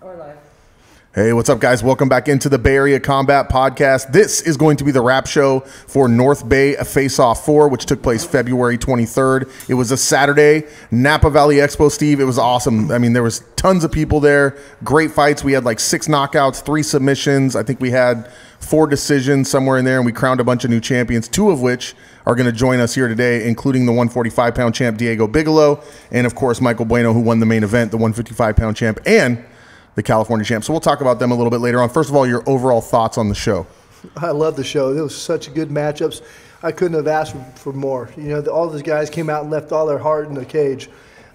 Or live. Hey, what's up, guys? Welcome back into the Bay Area Combat Podcast. This is going to be the wrap show for North Bay Face-Off 4, which took place February 23rd. It was a Saturday, Napa Valley Expo, Steve. It was awesome. I mean, there was tons of people there. Great fights. We had like 6 knockouts, 3 submissions. I think we had 4 decisions somewhere in there, and we crowned a bunch of new champions, 2 of which are going to join us here today, including the 145-pound champ Diego Bigelow, and, of course, Michael Bueno, who won the main event, the 155-pound champ, and the California champ. So we'll talk about them a little bit later on. First of all, your overall thoughts on the show. I love the show. It was such good matchups. I couldn't have asked for more. You know, all those guys came out and left all their heart in the cage.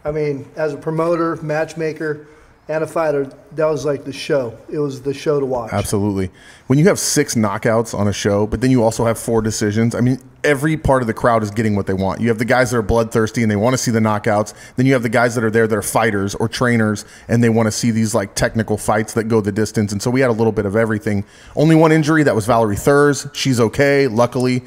I mean, as a promoter, matchmaker, and a fighter, that was like the show. It was the show to watch. Absolutely. When you have 6 knockouts on a show, but then you also have 4 decisions, I mean, every part of the crowd is getting what they want. You have the guys that are bloodthirsty and they want to see the knockouts. Then you have the guys that are there that are fighters or trainers and they want to see these like technical fights that go the distance. And so we had a little bit of everything. Only one injury, that was Valerie Thurs. She's okay, luckily.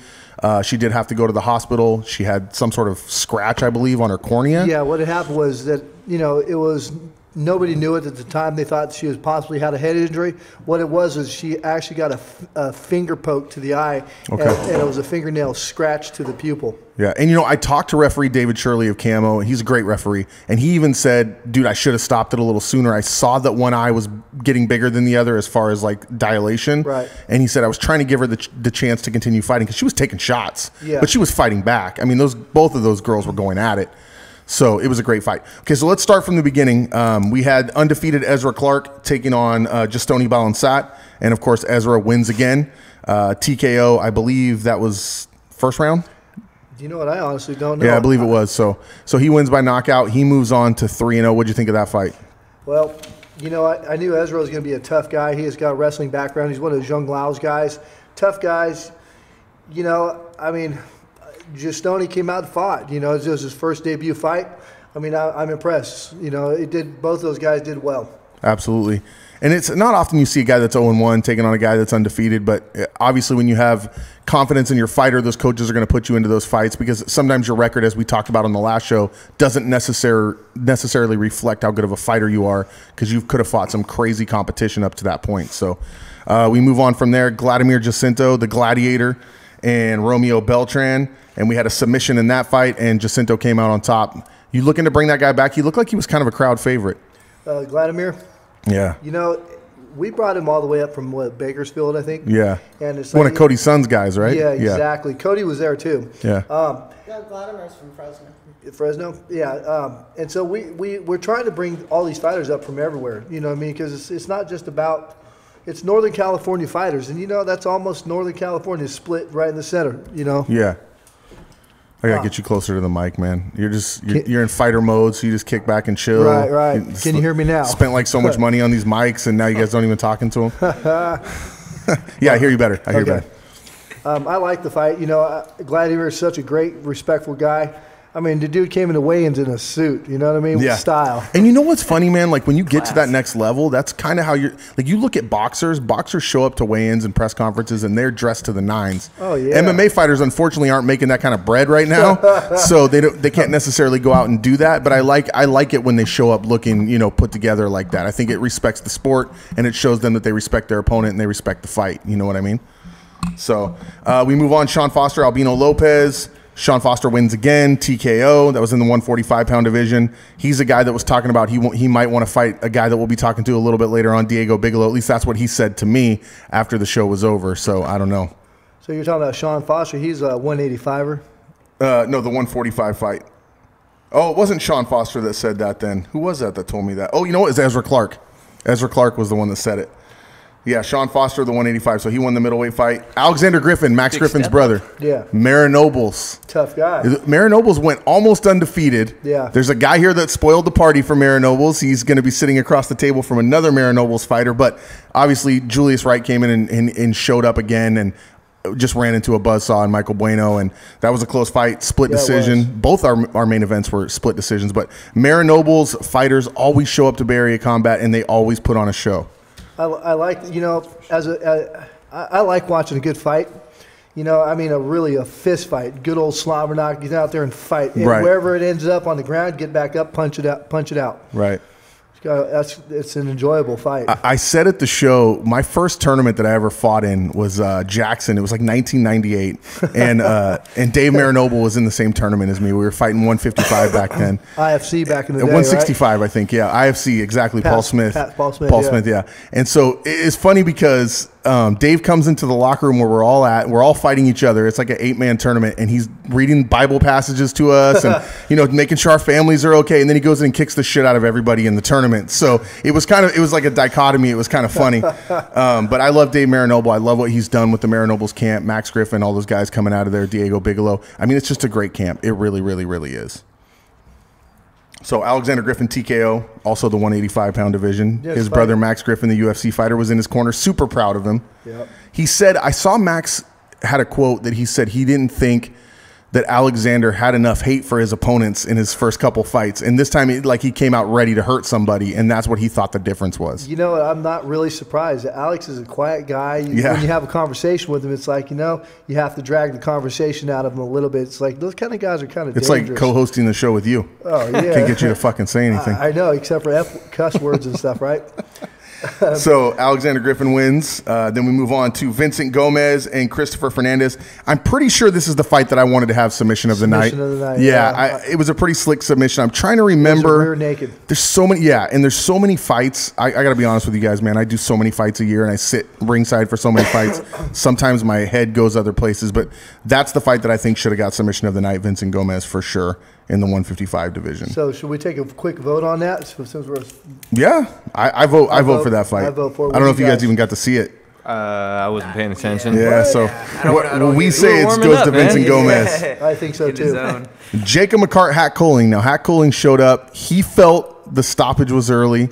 She did have to go to the hospital. She had some sort of scratch, I believe, on her cornea. Yeah, what had happened was that, you know, it was nobody knew it at the time. They thought she was possibly had a head injury. What it was is she actually got a finger poke to the eye, okay, and it was a fingernail scratch to the pupil. Yeah, and you know, I talked to referee David Shirley of Camo, and he's a great referee, and he even said, dude, I should have stopped it a little sooner. I saw that one eye was getting bigger than the other as far as like dilation. Right. And he said, I was trying to give her the chance to continue fighting because she was taking shots, yeah, but she was fighting back. I mean, both of those girls were going at it. So it was a great fight. Okay, so let's start from the beginning. We had undefeated Ezra Clark taking on Justoni Balansat, and of course Ezra wins again. TKO, I believe that was first round. Do you know what? I honestly don't know. Yeah, I believe it was. So he wins by knockout. He moves on to 3-0. What'd you think of that fight? Well, you know, I knew Ezra was going to be a tough guy. He has got a wrestling background. He's one of those young Laos guys, tough guys. You know, I mean, Justoni came out and fought. You know, it was his first debut fight. I mean, I'm impressed. You know, both those guys did well. Absolutely. And it's not often you see a guy that's 0-1 taking on a guy that's undefeated, but obviously when you have confidence in your fighter, those coaches are going to put you into those fights because sometimes your record, as we talked about on the last show, doesn't necessarily reflect how good of a fighter you are because you could have fought some crazy competition up to that point. So we move on from there. Vladimir Jacinto, the Gladiator, and Romeo Beltran, and we had a submission in that fight, and Jacinto came out on top. You looking to bring that guy back? He looked like he was kind of a crowd favorite. Vladimir? Yeah. You know, we brought him all the way up from, Bakersfield, I think? Yeah. And it's one of Cody's sons guys, right? Yeah, exactly. Cody was there, too. Yeah. Vladimir's from Fresno. Fresno? Yeah. And so we're trying to bring all these fighters up from everywhere, you know what I mean? Because it's not just about... It's Northern California fighters, and you know that's almost Northern California split right in the center. You know. Yeah. I gotta get you closer to the mic, man. You're in fighter mode, so you just kick back and chill. Right. Can you hear me now? Spent like so much money on these mics, and now you guys don't even talking to them. Yeah, I hear you better. I hear you better. I like the fight. You know, Gladiator is such a great, respectful guy. I mean, the dude came into weigh-ins in a suit, you know what I mean? Yeah. With style. And you know what's funny, man? Like when you get to that next level, that's kind of how you're, like you look at boxers show up to weigh-ins and press conferences and they're dressed to the nines. Oh, yeah. MMA fighters, unfortunately, aren't making that kind of bread right now. So they can't necessarily go out and do that. But I like it when they show up looking, you know, put together like that. I think it respects the sport and it shows them that they respect their opponent and they respect the fight. You know what I mean? So we move on. Sean Foster, Albino Lopez. Sean Foster wins again, TKO. That was in the 145-pound division. He's a guy that was talking about he might want to fight a guy that we'll be talking to a little bit later on, Diego Bigelow. At least that's what he said to me after the show was over. So I don't know. So you're talking about Sean Foster. He's a 185er? No, the 145 fight. Oh, it wasn't Sean Foster that said that then. Who was that told me that? Oh, you know what? It's Ezra Clark. Ezra Clark was the one that said it. Yeah, Sean Foster, the 185. So he won the middleweight fight. Alexander Griffin, Max Griffin's brother. Yeah. Mara Nobles. Tough guy. Mara Nobles went almost undefeated. Yeah. There's a guy here that spoiled the party for Mara Nobles. He's going to be sitting across the table from another Mara Nobles fighter. But obviously, Julius Wright came in and showed up again and just ran into a buzzsaw and Michael Bueno. And that was a close fight, split decision. Both our main events were split decisions. But Mara Nobles fighters always show up to Bay Area Combat and they always put on a show. I like, you know, I like watching a good fight. You know, I mean, a fist fight, good old slobber knock. Get out there and fight. And wherever it ends up on the ground, get back up, punch it out. Right. It's an enjoyable fight. I said at the show, my first tournament that I ever fought in was Jackson. It was like 1998, and Dave Marinoble was in the same tournament as me. We were fighting 155 back then. IFC back in the day, 165, right? I think. Yeah, IFC, exactly. Paul Smith. Paul Smith, yeah. And so it's funny because Dave comes into the locker room where we're all at. We're all fighting each other. It's like an 8-man tournament, and he's reading Bible passages to us, and making sure our families are okay. And then he goes in and kicks the shit out of everybody in the tournament. So it was like a dichotomy. It was kind of funny. But I love Dave Marinoble. I love what he's done with the Marinobles camp. Max Griffin, all those guys coming out of there. Diego Bigelow. I mean, it's just a great camp. It really, really, really is. So Alexander Griffin, TKO, also the 185-pound division. Yes, his brother Max Griffin, the UFC fighter, was in his corner. Super proud of him. Yep. He said, I saw Max had a quote that he said he didn't think that Alexander had enough hate for his opponents in his first couple fights. And this time, he came out ready to hurt somebody, and that's what he thought the difference was. You know, I'm not really surprised. Alex is a quiet guy. When you have a conversation with him, it's like, you have to drag the conversation out of him a little bit. It's like, those kind of guys are kind of dangerous. It's like co-hosting the show with you. Oh, yeah. Can't get you to fucking say anything. I know, except for cuss words and stuff, right? So Alexander Griffin wins. Then we move on to Vincent Gomez and Christopher Fernandez. I'm pretty sure this is the fight that I wanted to have submission of the night. Yeah, it was a pretty slick submission. I'm trying to remember. Rear naked. There's so many, and there's so many fights. I got to be honest with you guys, man. I do so many fights a year, and I sit ringside for so many fights. Sometimes my head goes other places, but that's the fight that I think should have got submission of the night. Vincent Gomez for sure in the 155 division. So should we take a quick vote on that? Since we're I vote for that fight. I vote for it. I don't know if you guys even got to see it. I wasn't paying attention. Yeah, so when we say it goes to Vincent Gomez. I think so too. Jacob McCart, Hat Coling. Now, Hat Coling showed up. He felt the stoppage was early.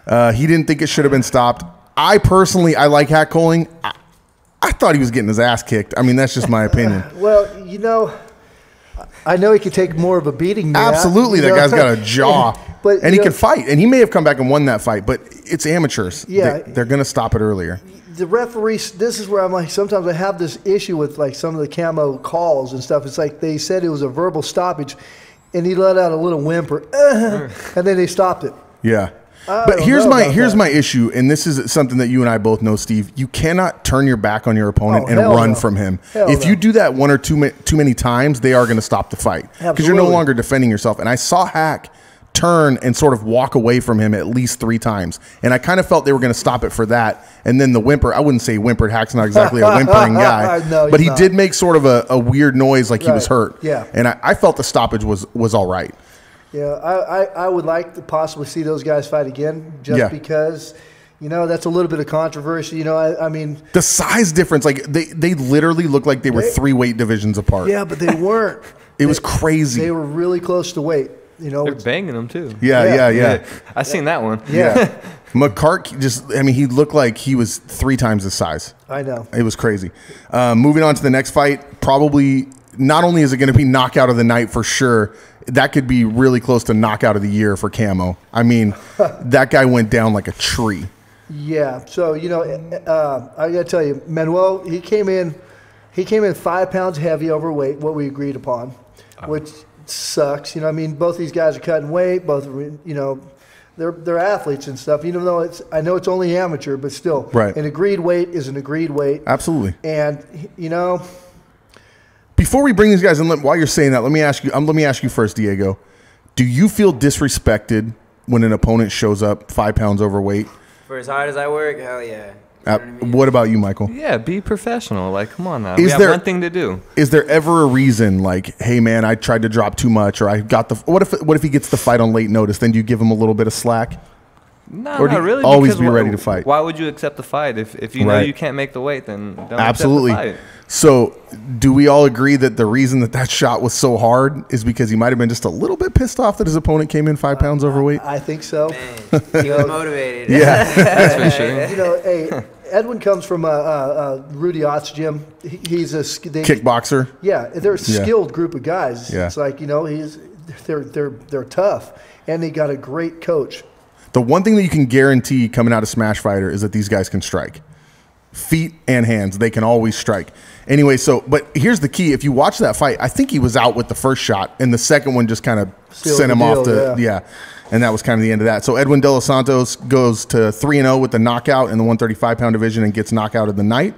He didn't think it should have been stopped. I personally like Hat Coling. I thought he was getting his ass kicked. I mean, that's just my opinion. Well, I know he could take more of a beating. Absolutely, that guy's got a jaw. And he can fight. And he may have come back and won that fight, but it's amateurs. Yeah. They're going to stop it earlier. The referees, this is where I'm like, sometimes I have this issue with some of the camo calls and stuff. It's like they said it was a verbal stoppage, and he let out a little whimper, and then they stopped it. Yeah. But here's my issue, and this is something that you and I both know, Steve. You cannot turn your back on your opponent and run from him. If you do that one or too many times, they are going to stop the fight because you're no longer defending yourself. And I saw Hack turn and sort of walk away from him at least 3 times, and I kind of felt they were going to stop it for that. And then the whimper, I wouldn't say he whimpered. Hack's not exactly a whimpering guy, no, but he did make sort of a weird noise like he was hurt. Yeah. And I felt the stoppage was all right. Yeah, I would like to possibly see those guys fight again just because, that's a little bit of controversy. I mean. The size difference, they literally looked like they were 3 weight divisions apart. Yeah, but they weren't. It was crazy. They were really close to weight. They're banging them too. Yeah. I seen that one. Yeah. McCart he looked like he was 3 times his size. I know. It was crazy. Moving on to the next fight, probably not only is it going to be knockout of the night for sure, that could be really close to knockout of the year for Camo. I mean, that guy went down like a tree. Yeah. So, I got to tell you, Manuel, he came in 5 pounds heavy overweight, what we agreed upon, which sucks. Both these guys are cutting weight. Both, they're athletes and stuff. Even though I know it's only amateur, but still, an agreed weight is an agreed weight. Absolutely. And before we bring these guys in, while you're saying that, let me ask you first, Diego. Do you feel disrespected when an opponent shows up 5 pounds overweight? For as hard as I work, hell yeah. What about you, Michael? Yeah, be professional. Come on now. We have one thing to do. Is there ever a reason hey man, I tried to drop too much, or I got what if he gets the fight on late notice? Then do you give him a little bit of slack? No, or do not you really. Always be ready to fight. Why would you accept the fight if you know you can't make the weight? Then don't absolutely. accept the fight. So, do we all agree that the reason that shot was so hard is because he might have been just a little bit pissed off that his opponent came in 5 pounds overweight? I think so. Man, he was motivated. Yeah, that's for sure. Hey, Edwin comes from Rudy Ott's gym. He's a kickboxer. Yeah, they're a skilled group of guys. Yeah. It's like they're tough, and they got a great coach. The one thing that you can guarantee coming out of Smash Fighter is that these guys can strike. feet and hands. They can always strike. Anyway, but here's the key. If you watch that fight, I think he was out with the first shot, and the second one just kind of sent him off to, and that was kind of the end of that. So Edwin De Los Santos goes to 3-0 with the knockout in the 135-pound division and gets knockout of the night.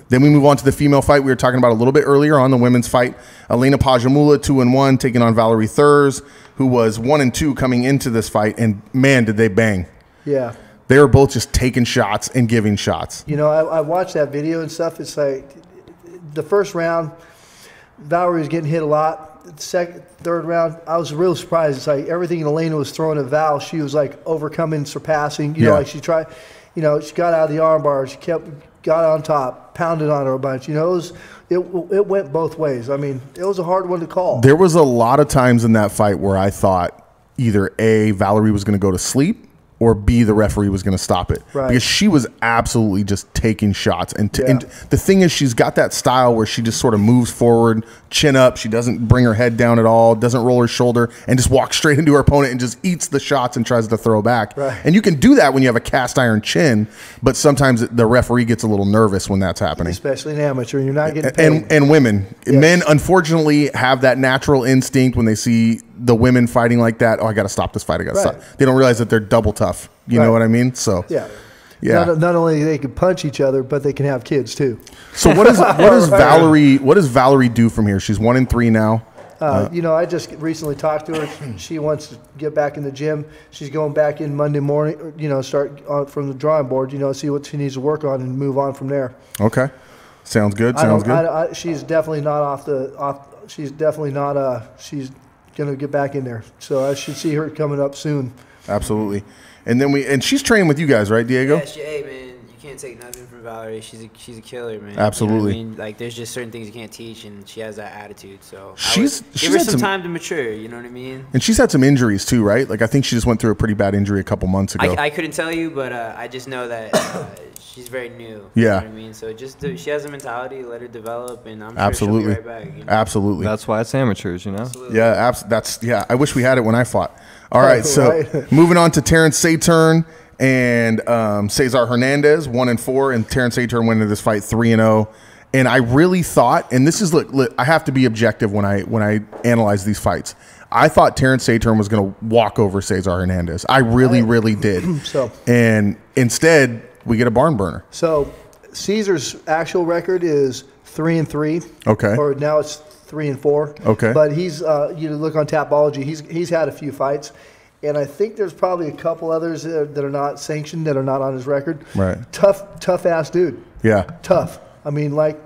Then we move on to the female fight we were talking about a little bit earlier on, the women's fight. Elena Pajamula, 2-1, taking on Valerie Thurs, who was 1-2 coming into this fight, and man, did they bang. Yeah. They were both just taking shots and giving shots. You know, I watched that video and stuff. It's like the first round, Valerie was getting hit a lot. The second, third round, I was real surprised. It's like everything Elena was throwing at Val, she was like overcoming, surpassing. You know, like she tried, you know, she got out of the arm bar. She got on top, pounded on her a bunch. You know, it went both ways. I mean, it was a hard one to call. There was a lot of times in that fight where I thought either A, Valerie was going to go to sleep, or B, the referee was going to stop it. Right. Because she was absolutely just taking shots. And the thing is, she's got that style where she just sort of moves forward, chin up. She doesn't bring her head down at all, doesn't roll her shoulder, and just walks straight into her opponent and just eats the shots and tries to throw back. Right. And you can do that when you have a cast iron chin, but sometimes the referee gets a little nervous when that's happening. Especially an amateur, and you're not getting paid. And women. Yes. Men, unfortunately, have that natural instinct when they see the women fighting like that. Oh, I got to stop this fight. I got to stop. They don't realize that they're double tough. You know what I mean? So yeah. Not only they can punch each other, but they can have kids too. So what does Valerie do from here? She's 1-3 now. You know, I just recently talked to her. She wants to get back in the gym. She's going back in Monday morning. You know, start on, from the drawing board. You know, see what she needs to work on and move on from there. Okay, sounds good. She's definitely not She's definitely not. She's gonna get back in there. So I should see her coming up soon. Absolutely. And then she's training with you guys, right, Diego? Yeah, hey man, you can't take nothing from Valerie. She's a killer, man. Absolutely. You know what I mean? Like there's just certain things you can't teach, and she has that attitude. So give her some time to mature. You know what I mean? And she's had some injuries too, right? Like I think she just went through a pretty bad injury a couple months ago. I couldn't tell you, but I just know that she's very new. Yeah. You know what I mean? So she has a mentality. Let her develop, and I'm sure she'll be right back. You know? Absolutely. That's why it's amateurs, you know. Absolutely. Yeah, I wish we had it when I fought. All right, so moving on to Terrence Saturn and Cesar Hernandez, 1-4, and Terrence Saturn went into this fight 3-0. And I really thought, and this is look, I have to be objective when I analyze these fights. I thought Terrence Saturn was going to walk over Cesar Hernandez. I really did. And instead, we get a barn burner. So Caesar's actual record is 3-3. Okay. Or now it's 3-4. Okay. But he's you look on Tapology, he's had a few fights, and I think there's probably a couple others that are not sanctioned, that are not on his record. Right. Tough ass dude. Yeah. Tough. I mean, like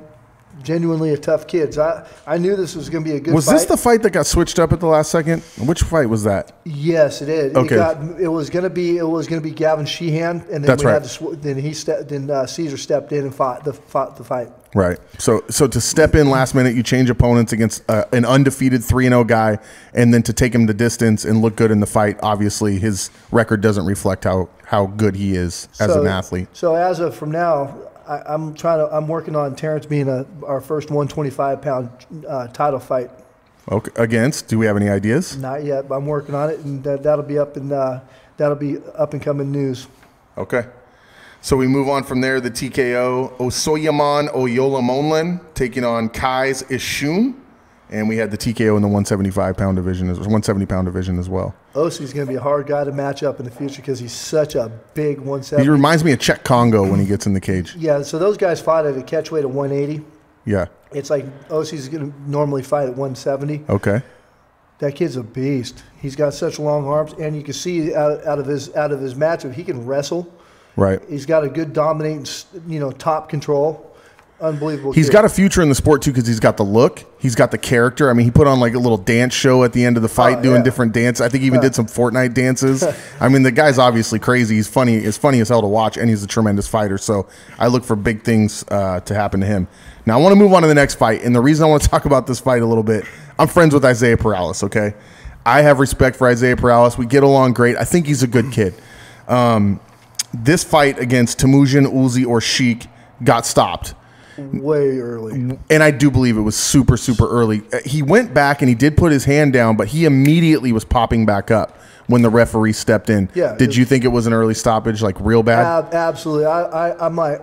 genuinely a tough kid. So I knew this was going to be a good fight. Was this the fight that got switched up at the last second? Which fight was that? Yes, it is. Okay. It was going to be Gavin Sheehan, and then That's right. then Caesar stepped in and fought the fight. Right. So to step in last minute, you change opponents against an undefeated 3-0 guy, and then to take him the distance and look good in the fight. Obviously, his record doesn't reflect how good he is as an athlete. So as of from now, I'm working on Terrence being our first 125-pound title fight. Okay. Against? Do we have any ideas? Not yet, but I'm working on it, and that'll be up and coming news. Okay. So we move on from there. The TKO Osoyaman Oyolamonlan taking on Kais Ishun, and we had the TKO in the 170-pound division as well. Osi's going to be a hard guy to match up in the future because he's such a big 170. He reminds me of Czech Congo when he gets in the cage. Yeah, so those guys fought at a catch weight of 180. Yeah. It's like Osi's going to normally fight at 170. Okay. That kid's a beast. He's got such long arms, and you can see out of his matchup, he can wrestle. Right. He's got a good dominating, top control. Unbelievable. He's got a future in the sport too because he's got the look, he's got the character. I mean, he put on like a little dance show at the end of the fight, doing different dances. I think he even did some Fortnite dances. I mean, the guy's obviously crazy. He's funny. It's funny as hell to watch, and he's a tremendous fighter. So I look for big things to happen to him. Now I want to move on to the next fight, and the reason I want to talk about this fight a little bit, I'm friends with Isaiah Perales. Okay, I have respect for Isaiah Perales. We get along great. I think he's a good kid. This fight against Temujin Uzi or Sheik got stopped way early, and I do believe it was super early. He went back and he did put his hand down, but he immediately was popping back up when the referee stepped in. Yeah. Did you think it was an early stoppage, like real bad? Absolutely. I'm like,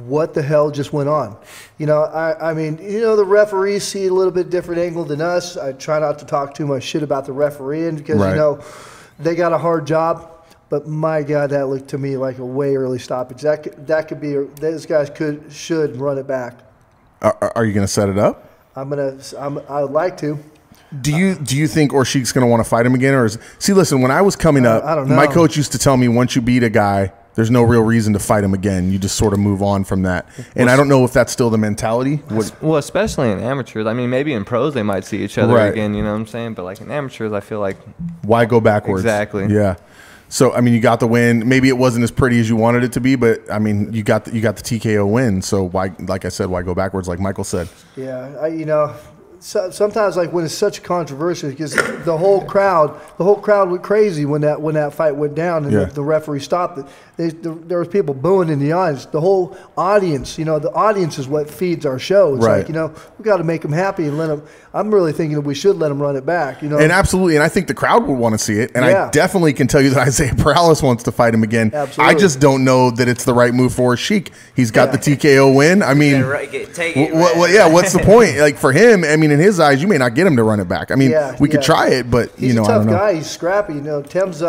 what the hell just went on? You know, I mean, you know, the referees see a little bit different angle than us. I try not to talk too much shit about the refereeing because, you know, they got a hard job. But my God, that looked to me like a way early stoppage. That could be, those guys should run it back. Are you going to set it up? I would like to. Do you think Orshik's going to want to fight him again? Or listen, when I was coming up, I don't know. My coach used to tell me once you beat a guy, there's no real reason to fight him again. You just sort of move on from that. And I don't know if that's still the mentality. Well, especially in amateurs. I mean, maybe in pros they might see each other again, you know what I'm saying? But like in amateurs, I feel like... Why go backwards? Exactly. Yeah. So, I mean, you got the win. Maybe it wasn't as pretty as you wanted it to be, but, I mean, you got the TKO win. So, why, like I said, why go backwards like Michael said? Yeah, you know... sometimes, like when it's such controversy, because the whole crowd went crazy when that fight went down and the referee stopped it. There was people booing in the audience. The whole audience, you know, the audience is what feeds our show. It's like, you know, we got to make them happy and let them. I'm really thinking that we should let them run it back. You know, and absolutely, and I think the crowd would want to see it. And I definitely can tell you that Isaiah Perales wants to fight him again. Absolutely. I just don't know that it's the right move for Sheik. He's got the TKO win. I mean, what's the point? Like for him, I mean, in his eyes, you may not get him to run it back. I mean, we could try it, but he's you know, a tough I don't know. guy. He's scrappy. You know, Tim's.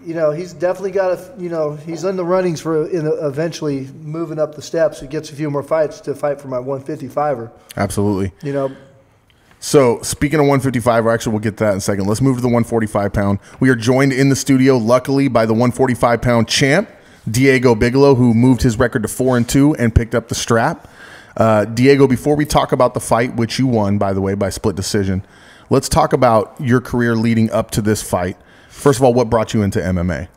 You know, he's definitely got you know, he's in the runnings for eventually moving up the steps. He gets a few more fights to fight for my 155er. Absolutely. You know. So, speaking of 155, actually, we'll get to that in a second. Let's move to the 145-pound. We are joined in the studio, luckily, by the 145-pound champ, Diego Bigelow, who moved his record to 4-2 and picked up the strap. Diego, before we talk about the fight, which you won, by the way, by split decision, let's talk about your career leading up to this fight. First of all, what brought you into MMA?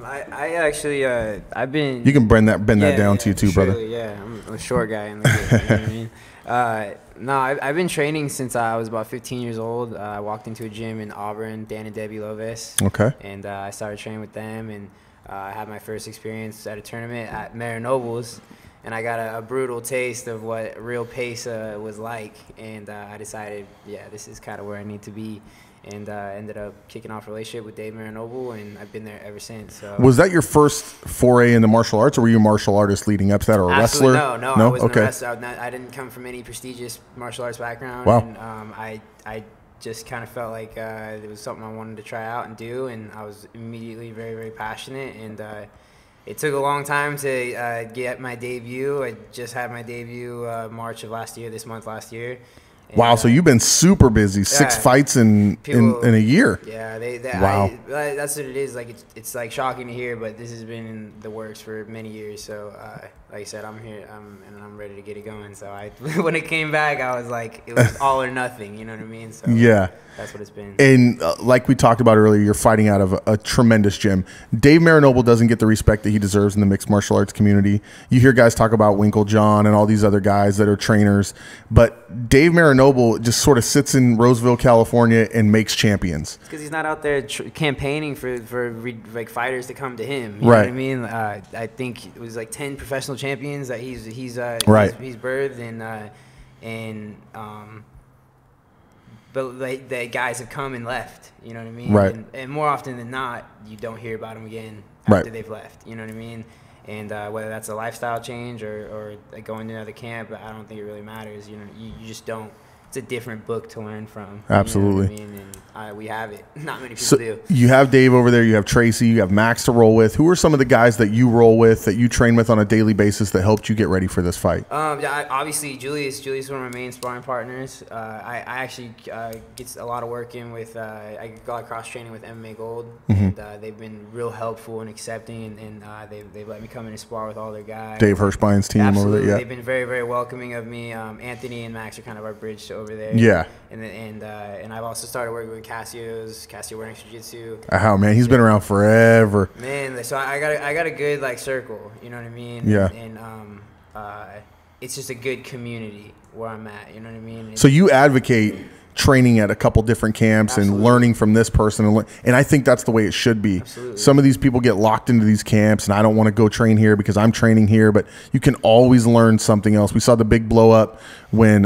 I actually, I've been... You can bend that down to you too, brother. Yeah, I'm a short guy in the group, you know what I mean? No, I've been training since I was about 15 years old. I walked into a gym in Auburn, Dan and Debbie Loves. Okay. And I started training with them, and I had my first experience at a tournament at Mary Nobles, and I got a brutal taste of what real pace was like, and I decided, this is kind of where I need to be. And ended up kicking off a relationship with Dave Marinoble, and I've been there ever since. So. Was that your first foray into martial arts, or were you a martial artist leading up to that, or a wrestler? No, I wasn't a wrestler. I didn't come from any prestigious martial arts background. Wow. And I just kind of felt like it was something I wanted to try out and do, and I was immediately very, very passionate. And it took a long time to get my debut. I just had my debut March of this month last year. And, wow, so you've been super busy. 6 fights in a year. Yeah, wow. That's what it is. Like it's like shocking to hear, but this has been in the works for many years. So, like I said, I'm here, and I'm ready to get it going. So when it came back, I was like, it was all or nothing. You know what I mean? So that's what it's been. And like we talked about earlier, you're fighting out of a tremendous gym. Dave Marinoble doesn't get the respect that he deserves in the mixed martial arts community. You hear guys talk about Winkle John and all these other guys that are trainers, but Dave Marinoble just sort of sits in Roseville, California, and makes champions. It's because he's not out there campaigning for like fighters to come to him. You know what I mean? I think it was like 10 professional champions that he's birthed, but like the guys have come and left. You know what I mean? Right. And more often than not, you don't hear about them again after they've left. You know what I mean? And whether that's a lifestyle change or like going to another camp, I don't think it really matters. You know, you just don't. It's a different book to learn from. Absolutely. You know what I mean? And we have it. Not many people do. You have Dave over there. You have Tracy. You have Max to roll with. Who are some of the guys that you roll with, that you train with on a daily basis, that helped you get ready for this fight? Obviously, Julius. Julius is one of my main sparring partners. I actually get a lot of work in with. I got cross training with MMA Gold, and they've been real helpful and accepting, and they've let me come in and spar with all their guys. Dave Hirschbein's team over there. Yeah, they've been very, very welcoming of me. Anthony and Max are kind of our bridge to over there. Yeah. And I've also started working with Cassio Wearing Jiu-Jitsu. Oh man, he's been around forever. Man, so I got a good like circle, you know what I mean? Yeah. And it's just a good community where I'm at, you know what I mean? So you advocate training at a couple different camps and learning from this person, and I think that's the way it should be. Absolutely. Some of these people get locked into these camps, and I don't want to go train here because I'm training here, but you can always learn something else. We saw the big blow up when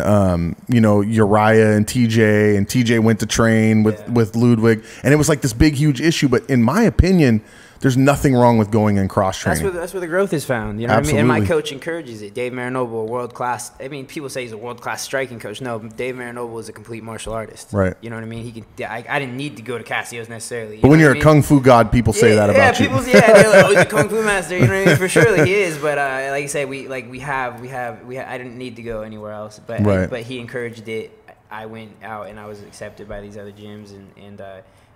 Uriah and TJ went to train with Ludwig, and it was like this big huge issue. But in my opinion, There's nothing wrong with going in cross training. That's where the growth is found. You know Absolutely. what I mean? And my coach encourages it. Dave Marinoble, a world class. I mean, people say he's a world class striking coach. No, Dave Marinoble is a complete martial artist. Right. You know what I mean? He can. I didn't need to go to Casio's necessarily. But when you're a kung fu god, people say that about you. They're like, oh, he's a kung fu master. You know what I mean? For sure, like, he is. But like you say, I didn't need to go anywhere else. But but he encouraged it. I went out and I was accepted by these other gyms,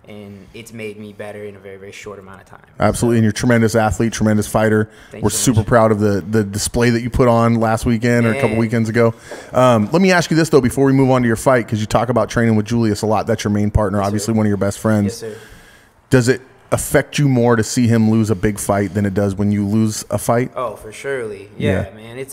and it's made me better in a very, very short amount of time. Absolutely, and you're a tremendous athlete, tremendous fighter. We're super proud of the display that you put on last weekend or a couple weekends ago. Let me ask you this, though, before we move on to your fight, because you talk about training with Julius a lot. That's your main partner, obviously one of your best friends. Yes, sir. Does it affect you more to see him lose a big fight than it does when you lose a fight? Oh, for surely. Yeah, man. It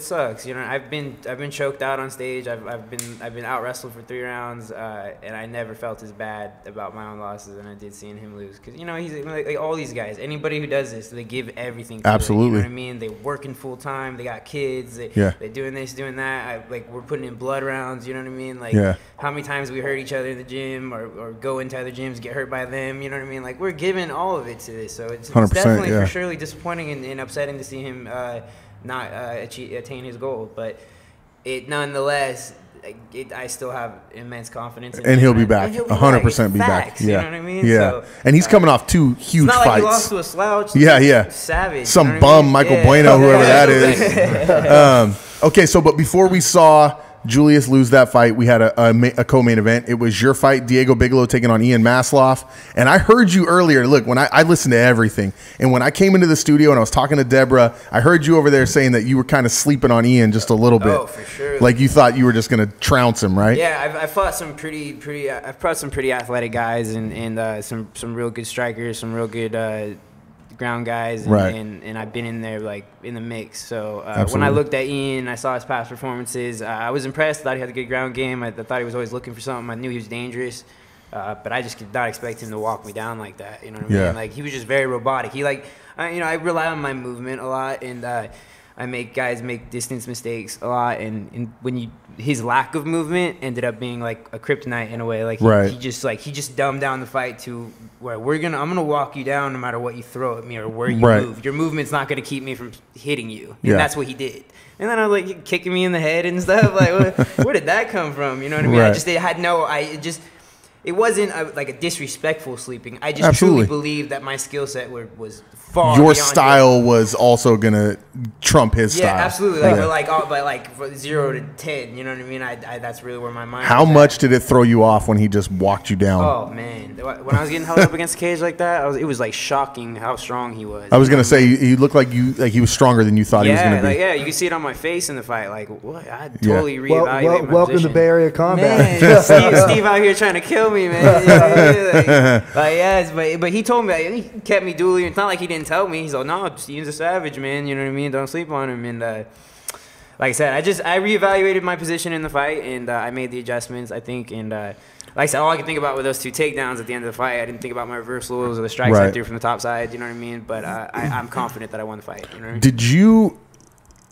sucks. You know, I've been choked out on stage. I've been out wrestled for 3 rounds, and I never felt as bad about my own losses than I did seeing him lose. Because you know, he's like all these guys. Anybody who does this, they give everything. Absolutely. You know what I mean? They working full time. They got kids. They're doing this, doing that. We're putting in blood rounds. You know what I mean? Like how many times we hurt each other in the gym or go into other gyms, get hurt by them. You know what I mean? Like we're giving all of it to this. So it's definitely for surely disappointing and upsetting to see him not attain his goal, but it nonetheless, I still have immense confidence in him. And he'll be back. 100% be back. You know what I mean? Yeah. So, and he's coming off 2 huge it's not fights. like he lost to a slouch. Savage. Some you know bum, I mean? Michael Bueno, whoever that is. Okay, so but before we saw Julius lose that fight, we had a co-main event. It was your fight, Diego Bigelow taking on Ian Masloff. And I heard you earlier. Look, when I listened to everything, and when I came into the studio and I was talking to Deborah, I heard you over there saying that you were kind of sleeping on Ian just a little bit. Oh, for sure. Like you thought you were just going to trounce him, right? Yeah, I fought some I've fought some pretty athletic guys and some real good strikers, some real good ground guys, and I've been in there like in the mix. So when I looked at Ian, I saw his past performances. I was impressed. Thought he had a good ground game. I thought he was always looking for something. I knew he was dangerous, but I just did not expect him to walk me down like that. You know what I mean? Like he was just very robotic. He I rely on my movement a lot, and I make guys make distance mistakes a lot, and when his lack of movement ended up being like a kryptonite in a way. Like he just dumbed down the fight to where I'm gonna walk you down no matter what you throw at me or where you move. Your movement's not gonna keep me from hitting you, and that's what he did. And then I was like kicking me in the head and stuff. Like where did that come from? You know what I mean? It wasn't like a disrespectful sleeping. I just truly believed that my skill set was far your beyond style was also gonna trump his style. Yeah, absolutely. But from 0 to 10, you know what I mean? I that's really where my mind. How much did it throw you off when he just walked you down? Oh man, when I was getting held up against the cage like that, it was like shocking how strong he was. I was gonna say he looked like he was stronger than you thought he was gonna be. You can see it on my face in the fight. Like what? I totally reevaluated my welcome position. to Bay Area Combat. Man, Steve out here trying to kill me, man. But he told me, he kept me dueling. It's not like he didn't tell me. He's like, no, Steve's a savage, man. You know what I mean? Don't sleep on him. And like I said, I reevaluated my position in the fight, and I made the adjustments, I think. And like I said, all I could think about were those 2 takedowns at the end of the fight. I didn't think about my reversals or the strikes I threw from the top side. You know what I mean? But I'm confident that I won the fight. You know what I mean?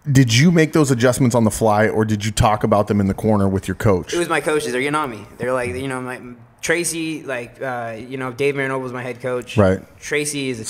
Did you make those adjustments on the fly, or did you talk about them in the corner with your coach? It was my coaches. They're on me. They're like, like Tracy, Dave Marinoble was my head coach. Right. Tracy is a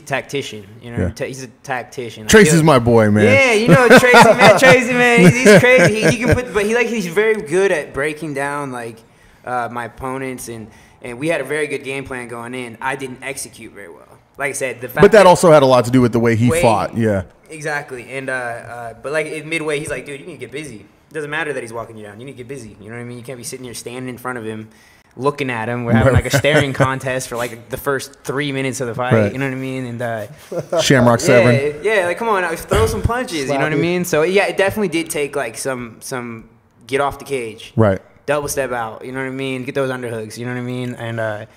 tactician. You know, he's a tactician. Tracy's my boy, man. Yeah, you know Tracy, man. He's crazy. He can put, but he's very good at breaking down my opponents, and we had a very good game plan going in. I didn't execute very well. Like I said, but that also had a lot to do with the way he fought. Yeah. Exactly. And but in midway, he's like, dude, you need to get busy. It doesn't matter that he's walking you down. You need to get busy. You know what I mean? You can't be sitting here standing in front of him, looking at him. We're having a staring contest for the first 3 minutes of the fight. Right. You know what I mean? And Shamrock 7. Yeah, come on, throw some punches. You know what I mean? So yeah, it definitely did take some get off the cage. Right. Double step out. You know what I mean? Get those underhooks. You know what I mean? And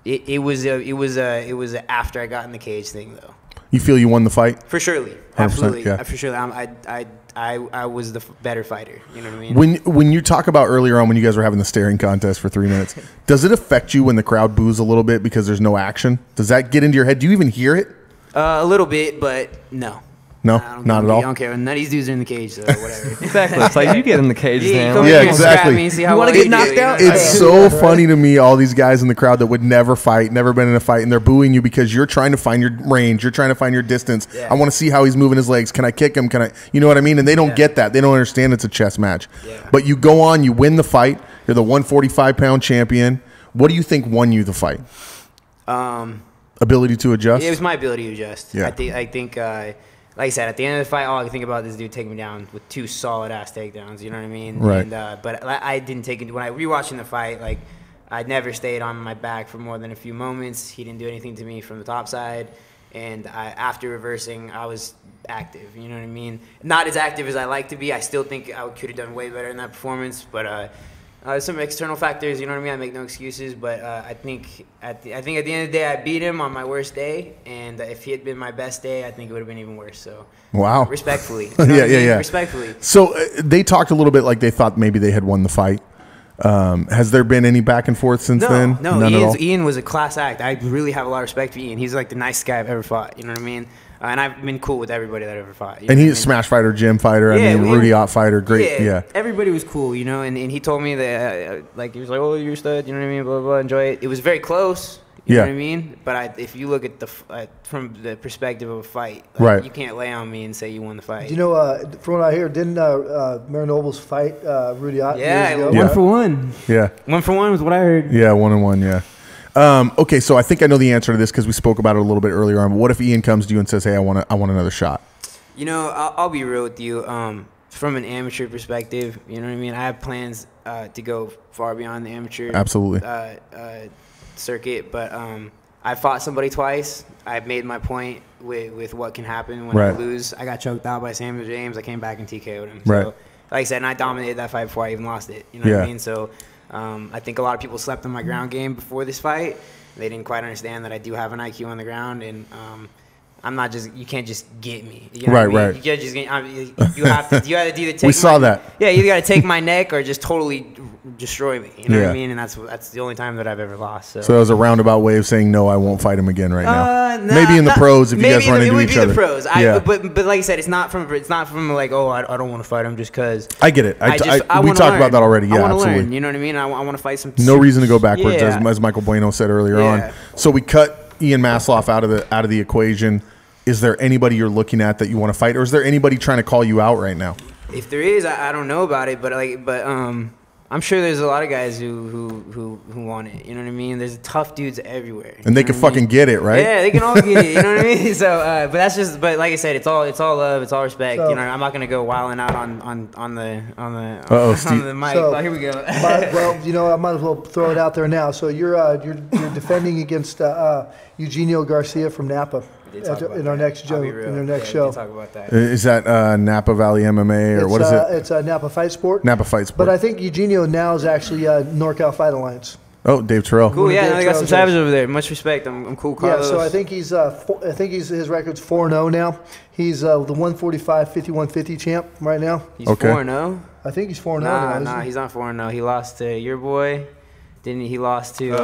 it was a after I got in the cage thing though. You feel you won the fight? For surely. Absolutely. Yeah. For sure. I was the better fighter. You know what I mean? When you talk about earlier on when you guys were having the staring contest for 3 minutes, does it affect you when the crowd boos a little bit because there's no action? Does that get into your head? Do you even hear it? A little bit, but no. No, I don't not at all. I don't care. None of these dudes are in the cage, so whatever. Exactly. It's like you get in the cage, Yeah, man. Yeah, come exactly. scrap me and see how You wanna well get knocked do, out? You know? It's so funny to me, all these guys in the crowd that would never fight, never been in a fight, and they're booing you because you're trying to find your range, you're trying to find your distance. Yeah. I want to see how he's moving his legs. Can I kick him? Can I, you know what I mean? And they don't get that. They don't understand it's a chess match. Yeah. But you go on, you win the fight. You're the 145-pound champion. What do you think won you the fight? Ability to adjust? It was my ability to adjust. Yeah. I think like I said, at the end of the fight, all I could think about is this dude taking me down with 2 solid-ass takedowns. You know what I mean? Right. And, but I didn't take it. When I rewatching the fight, like, I never stayed on my back for more than a few moments. He didn't do anything to me from the top side. And after reversing, I was active. You know what I mean? Not as active as I like to be. I still think I could have done way better in that performance. But some external factors, you know what I mean? I make no excuses. But I think at the end of the day, I beat him on my worst day. And if he had been my best day, I think it would have been even worse. So Wow. respectfully. You know Yeah, what I mean? yeah. Respectfully. So they talked a little bit like they thought maybe they had won the fight. Has there been any back and forth since then? No, None at all? Ian was a class act. I really have a lot of respect for Ian. He's like the nicest guy I've ever fought. You know what I mean? And I've been cool with everybody that I've ever fought. You And know he's what a I mean? smash fighter, gym fighter. Yeah, I mean, Rudy Ott fighter. Great. Yeah. Everybody was cool, you know, and he told me that, like, he was like, oh, you're a stud, you know what I mean, blah, blah, blah, enjoy it. It was very close, you know what I mean? But if you look at from the perspective of a fight, like, Right. you can't lay on me and say you won the fight. You know, from what I hear, didn't Marinobles fight Rudy Ott? Yeah, years ago? Yeah. 1 for 1. Yeah. 1 for 1 was what I heard. Yeah, 1-1, yeah. Okay, so I think I know the answer to this because we spoke about it a little bit earlier on. But what if Ian comes to you and says, "Hey, I want another shot"? You know, I'll be real with you. From an amateur perspective, you know what I mean? I have plans to go far beyond the amateur Absolutely. circuit, but I fought somebody twice. I've made my point with what can happen when Right. I lose. I got choked out by Samuel James. I came back and TKO'd him. Right. So, like I said, and I dominated that fight before I even lost it. You know what I mean? So I think a lot of people slept on my ground game before this fight. They didn't quite understand that I do have an IQ on the ground, and I'm not just. You can't just get me. You know what I mean? Right. You can't just get. You have to. You either take. We saw that. Yeah, you got to take my neck or just totally destroy me. You know what Yeah. I mean? And that's the only time that I've ever lost. So that was a roundabout way of saying no, I won't fight him again right now. Nah, Maybe in the pros if you guys maybe run it into would each be other. the pros. Yeah. But like I said, it's not from like, oh, I don't want to fight him just because. I get it. I We wanna talked learn. about that already. I Yeah, wanna absolutely. learn. You know what I mean? I want to fight some. No reason to go backwards, Yeah. as Michael Bueno said earlier Yeah. on. So we cut Ian Masloff out of the equation. Is there anybody you're looking at that you want to fight, or is there anybody trying to call you out right now? If there is, I don't know about it, but I'm sure there's a lot of guys who want it. You know what I mean? There's tough dudes everywhere. And they you know can what I mean? fucking get it, right? Yeah, they can all get it. You know what I mean? So, but that's just. But like I said, it's all love, it's all respect. So- you know, I'm not gonna go wilding out on the Steve. the mic. So- Oh, here we go. Well, you know, I might as well throw it out there now. So you're defending against Eugenio Garcia from Napa We did talk about in our that. next I'll show. be real. In our next Yeah, show. we did talk about that. Is that Napa Valley MMA or what is it? It's Napa Fight Sport. Napa Fight Sport. But I think Eugenio now is actually NorCal Fight Alliance. Oh, Dave Terrell. Cool, yeah, Dave they got some Trousers. savages over there. Much respect. I'm cool, Carlos. Yeah, so I think his record's 4-0 now. He's the 145 51-50 champ right now. he's Okay. 4-0. I think he's 4-0 now. Nah, he's not 4-0. He lost to your boy. Didn't he? He lost to.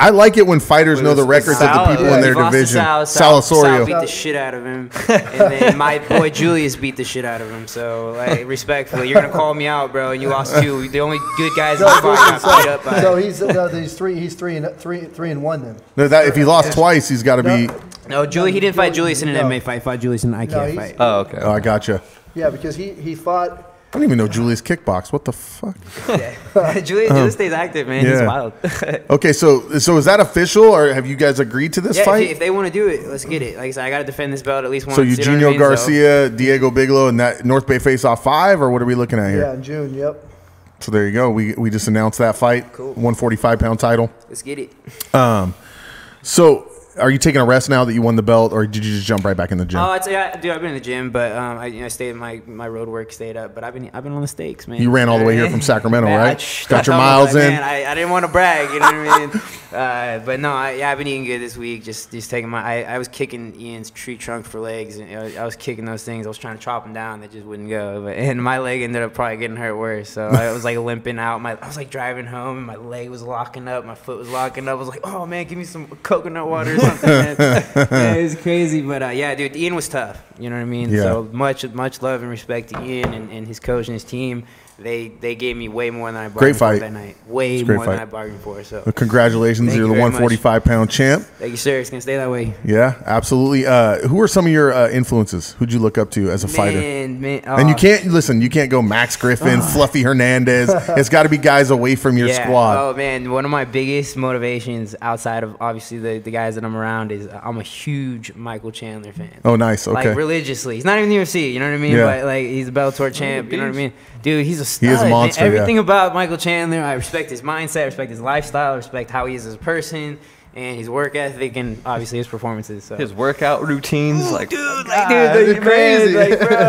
I like it when fighters know the records of the people in their division. Sal Osorio. beat the shit out of him, and then my boy Julius beat the shit out of him. So, like, respectfully, you're gonna call me out, bro, and you lost 2. The only good guys in the fight got beat up by. So he's 3-1 then. No, if he lost twice, he's got to be. No, he didn't fight Julius in an No. MMA fight. He fought Julius in an IKF he's- fight. Oh, okay. Oh, I gotcha. Yeah, because he fought. I don't even know Julius kickbox. What the fuck? Julius stays active, man. He's Yeah. wild. Okay, so is that official, or have you guys agreed to this Yeah, fight? if they want to do it, let's get it. Like I said, I got to defend this belt at least once. So you know what I Eugenio mean? So- Garcia, Diego Bigelow, and that North Bay face-off 5, or what are we looking at here? Yeah, in June. Yep. So there you go. We just announced that fight. Cool. 145-pound title. Let's get it. So are you taking a rest now that you won the belt, or did you just jump right back in the gym? Oh, I'd say, dude, I've been in the gym, but I stayed. My road work stayed up, but I've been on the stakes, man. You ran all the way here from Sacramento, Man, right? Got your I miles in. Man, I didn't want to brag, you know what I mean? But no, I've been eating good this week. Just taking I was kicking Ian's tree trunk for legs, and I was kicking those things. I was trying to chop them down, they just wouldn't go. And my leg ended up probably getting hurt worse. So I was like limping out. I was like driving home, and my leg was locking up, my foot was locking up. I was like, oh man, give me some coconut water or something, man. Yeah, it was crazy. But, yeah, dude, Ian was tough. You know what I mean? Yeah. So much love and respect to Ian and his coach and his team. They gave me way more than I bargained for that night. Way more than I bargained for. So congratulations, you're the 145-pound champ. Thank you, sir. It's gonna stay that way. Yeah, absolutely. Who are some of your influences? Who'd you look up to as a fighter? And you can't go Max Griffin, Fluffy Hernandez. It's got to be guys away from your squad. Oh man, one of my biggest motivations outside of obviously the guys that I'm around is I'm a huge Michael Chandler fan. Oh, nice. Okay. Like religiously. He's not even the UFC. You know what I mean? Yeah. But like he's a Bellator champ. You know what I mean? Dude, he's a stud. He is a monster. Man. Everything about Michael Chandler, I respect his mindset, I respect his lifestyle, I respect how he is as a person, and his work ethic, and obviously his performances. So. His workout routines, bro,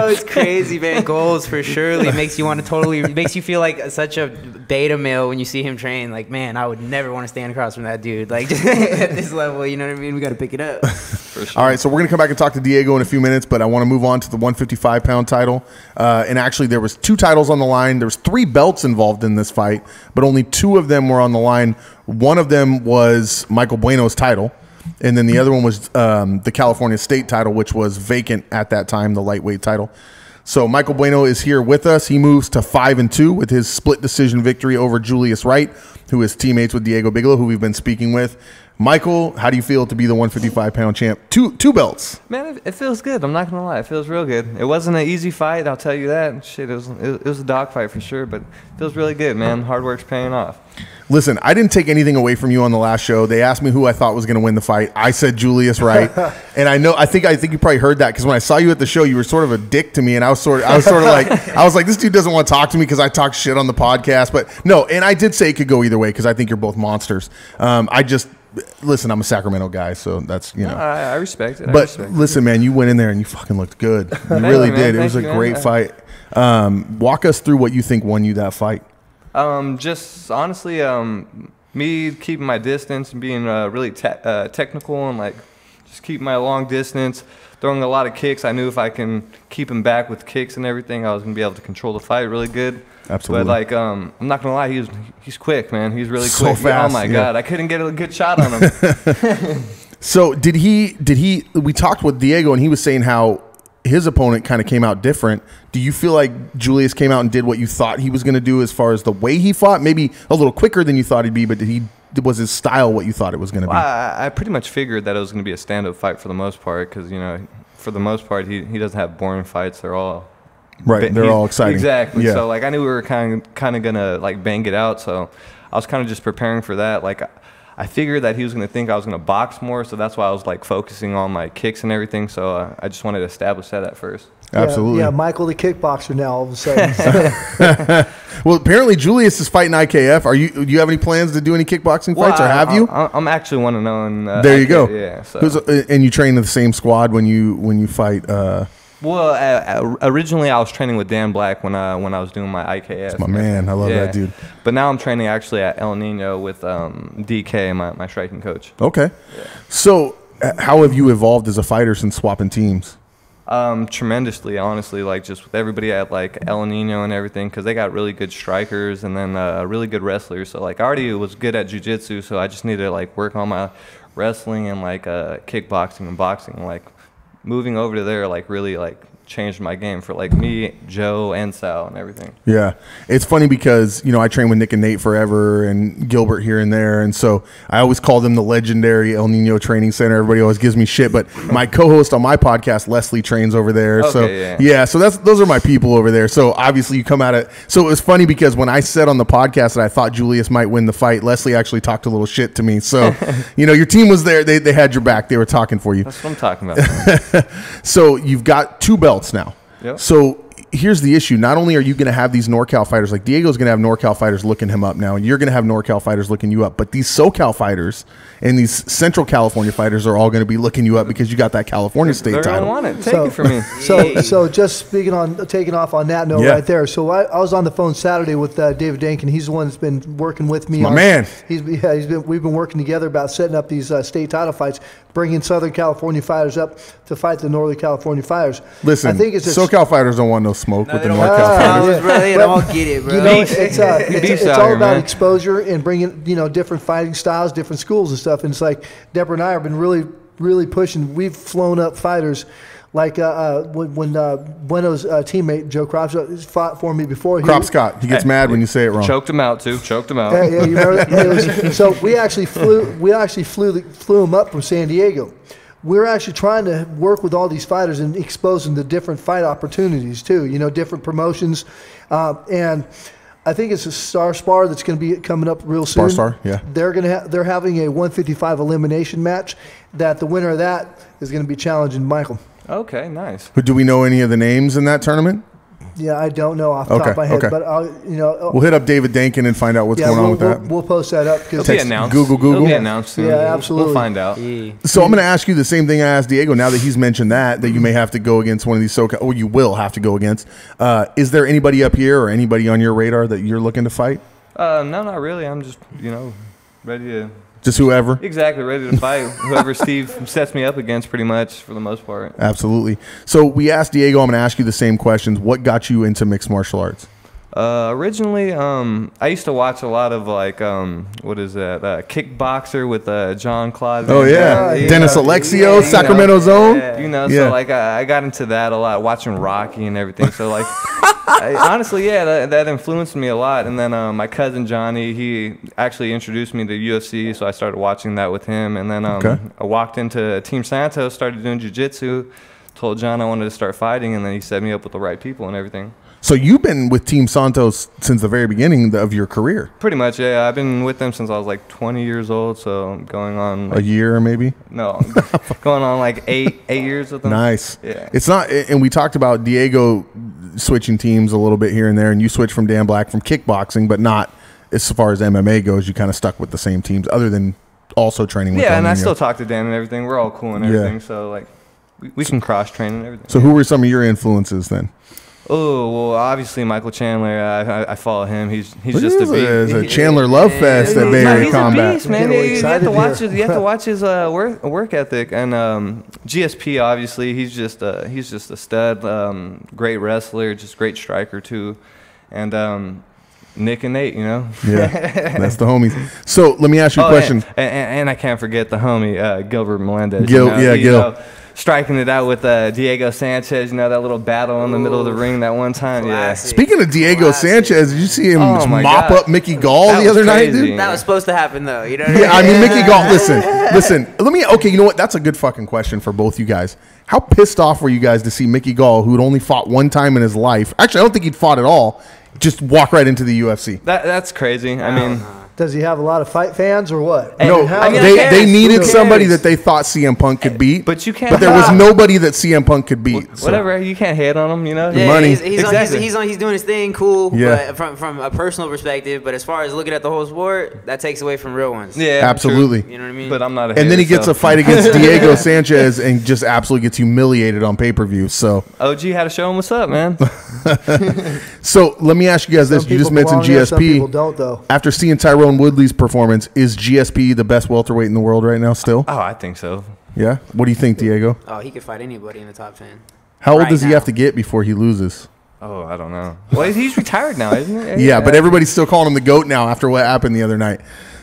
it's crazy, man. Goals for surely makes you want to makes you feel like such a beta male when you see him train. Like, man, I would never want to stand across from that dude. Like at this level, you know what I mean? We got to pick it up. For sure. All right, so we're gonna come back and talk to Diego in a few minutes, but I want to move on to the 155-pound title. And actually, there was 2 titles on the line. There was 3 belts involved in this fight, but only 2 of them were on the line. One of them was Michael Bueno's title, and then the other one was the California State title, which was vacant at that time, the lightweight title. So Michael Bueno is here with us. He moves to 5-2 with his split decision victory over Julius Wright, who is teammates with Diego Bigelow, who we've been speaking with. Michael, how do you feel to be the 155-pound champ? Two belts. Man, it feels good. I'm not gonna lie, it feels real good. It wasn't an easy fight, I'll tell you that. Shit, it was a dog fight for sure, but it feels really good, man. Hard work's paying off. Listen, I didn't take anything away from you on the last show. They asked me who I thought was going to win the fight. I said Julius Wright, and I think you probably heard that because when I saw you at the show, you were sort of a dick to me, and I was sort of like, this dude doesn't want to talk to me because I talk shit on the podcast. But no, and I did say it could go either way because I think you're both monsters. Listen, I'm a Sacramento guy, so that's I respect it. But listen, man, you went in there and you fucking looked good. You really did. It was a great fight. Walk us through what you think won you that fight. Just honestly, me keeping my distance and being really technical and like just keeping my long distance, throwing a lot of kicks. I knew if I can keep him back with kicks and everything, I was gonna be able to control the fight really good. Absolutely. But like, I'm not gonna lie, he's quick, man. He's really so quick. fast. Oh my God, I couldn't get a good shot on him. So did he? We talked with Diego, and he was saying how his opponent kind of came out different. Do you feel like Julius came out and did what you thought he was going to do as far as the way he fought? Maybe a little quicker than you thought he'd be, but was his style what you thought it was going to be? I pretty much figured that it was going to be a stand-up fight for the most part because, for the most part, he doesn't have boring fights. They're all right. They're all exciting. Exactly. Yeah. So, like, I knew we were kind of going to, like, bang it out. So I was kind of just preparing for that. Like, I figured that he was going to think I was going to box more, so that's why I was like focusing on my kicks and everything. So I just wanted to establish that at first. Absolutely. Yeah, Michael the kickboxer now all of a sudden. Well, apparently Julius is fighting IKF. Do you have any plans to do any kickboxing fights, or have you? I'm actually want to know. There you go. Yeah. So. And you train in the same squad when you fight. Well, originally I was training with Dan Black when I was doing my IKF. That's my man. I love that dude. But now I'm training actually at El Nino with DK, my striking coach. Okay. Yeah. So how have you evolved as a fighter since swapping teams? Tremendously, honestly, like just with everybody at like El Nino and everything, because they got really good strikers and then really good wrestlers. So like I already was good at jiu-jitsu, so I just needed to like work on my wrestling and like kickboxing and boxing. Like moving over to there like really like changed my game for like me, Joe, and Sal and everything. Yeah. It's funny because, I trained with Nick and Nate forever and Gilbert here and there. And so I always call them the legendary El Nino Training Center. Everybody always gives me shit. But my co-host on my podcast, Leslie, trains over there. Okay, so those are my people over there. So obviously you come out of – so it was funny because when I said on the podcast that I thought Julius might win the fight, Leslie actually talked a little shit to me. So, your team was there. They had your back. They were talking for you. That's what I'm talking about. So you've got 2 belts now. Yep. So here's the issue. Not only are you going to have these NorCal fighters, like Diego's going to have NorCal fighters looking him up now, and you're going to have NorCal fighters looking you up, but these SoCal fighters and these Central California fighters are all going to be looking you up because you got that California State title. They're going to want it. Take it from me. So just taking off on that note right there. So I was on the phone Saturday with David Dankin. He's the one that's been working with me. My man. We've been working together about setting up these state title fights, bringing Southern California fighters up to fight the Northern California fighters. Listen, I think it's SoCal fighters don't want no no smoke with they the don't NorCal want fighters. to bro. They don't get it, bro. You know, it's out all here, about man. exposure and bringing, different fighting styles, different schools and stuff. And it's like Deborah and I have been really pushing. We've flown up fighters. Like when Bueno's teammate Joe Cropscott fought for me before. Cropscott. He gets mad when you say it wrong. Choked him out too. Choked him out. Yeah, you remember that? So we actually flew him up from San Diego. We're actually trying to work with all these fighters and expose them to different fight opportunities too. Different promotions, and I think it's a Star Spar that's going to be coming up real soon. Star, yeah. They're having a 155 elimination match. That the winner of that is going to be challenging Michael. Okay, nice. But do we know any of the names in that tournament? Yeah, I don't know off the top of my head, but we'll hit up David Dankin and find out what's going on with that. We'll post that up. It'll be announced. Google. It'll be announced soon. Yeah, absolutely. We'll find out. Yeah. So I'm going to ask you the same thing I asked Diego. Now that he's mentioned that you may have to go against one of these SoCal, or you will have to go against. Is there anybody up here or anybody on your radar that you're looking to fight? No, not really. I'm just ready to. Just whoever? Exactly, ready to fight whoever Steve sets me up against, pretty much, for the most part. Absolutely. So we asked Diego, I'm going to ask you the same questions. What got you into mixed martial arts? Originally, I used to watch a lot of, Kickboxer with John Claude. Oh, yeah. Dennis Alexio, Sacramento Zone. So, I got into that a lot, watching Rocky and everything. So, honestly, that influenced me a lot. And then my cousin Johnny, he actually introduced me to UFC, so I started watching that with him. And then I walked into Team Santos, started doing jiu-jitsu, told John I wanted to start fighting, and then he set me up with the right people and everything. So you've been with Team Santos since the very beginning of your career? Pretty much, yeah. I've been with them since I was 20 years old, so I'm going on a year maybe? No, going on 8 years with them. Nice. Yeah. It's not, and we talked about Diego switching teams a little bit here and there, and you switched from Dan Black from kickboxing, but not as far as MMA goes. You kind of stuck with the same teams, other than also training with them. Yeah, and I still talk to Dan and everything. We're all cool and everything, so we can cross train and everything. So who were some of your influences then? Oh, well, obviously Michael Chandler. I follow him. He's just a beast. It's a Chandler love fest at Bay Area Combat. He's a beast, man. You have to watch his work ethic. And GSP, obviously, he's just a stud. Great wrestler, just great striker too. And Nick and Nate, Yeah, that's the homies. So let me ask you a question. And I can't forget the homie Gilbert Melendez. Gil. Striking it out with Diego Sanchez, that little battle in the middle of the ring that one time. Classic. Yeah. Speaking of Diego Sanchez, did you see him mop up Mickey Gall the other night, dude? That was supposed to happen, though. You know what I mean, Mickey Gall, listen. Okay, you know what? That's a good fucking question for both you guys. How pissed off were you guys to see Mickey Gall, who had only fought one time in his life? Actually, I don't think he'd fought at all. Just walk right into the UFC. That's crazy. I mean... Does he have a lot of fight fans or what? No, they needed somebody that they thought CM Punk could beat. But you can't. But there was nobody that CM Punk could beat. Whatever, you can't hate on him, Yeah, money. He's doing his thing, cool. Yeah. But from a personal perspective, but as far as looking at the whole sport, that takes away from real ones. Yeah, absolutely. You know what I mean? But I'm not a hater. And then he gets a fight against Diego Sanchez and just absolutely gets humiliated on pay-per-view. So OG had to show him what's up, man. So let me ask you guys this: you just mentioned GSP. Some people don't, though. After seeing Tyrone Woodley's performance, is GSP the best welterweight in the world right now? Still? Oh, I think so. Yeah. What do you think, Diego? Oh, he could fight anybody in the top 10. How old does he have to get before he loses? Oh, I don't know. Well, he's retired now, isn't he? Yeah, but everybody's still calling him the GOAT now after what happened the other night.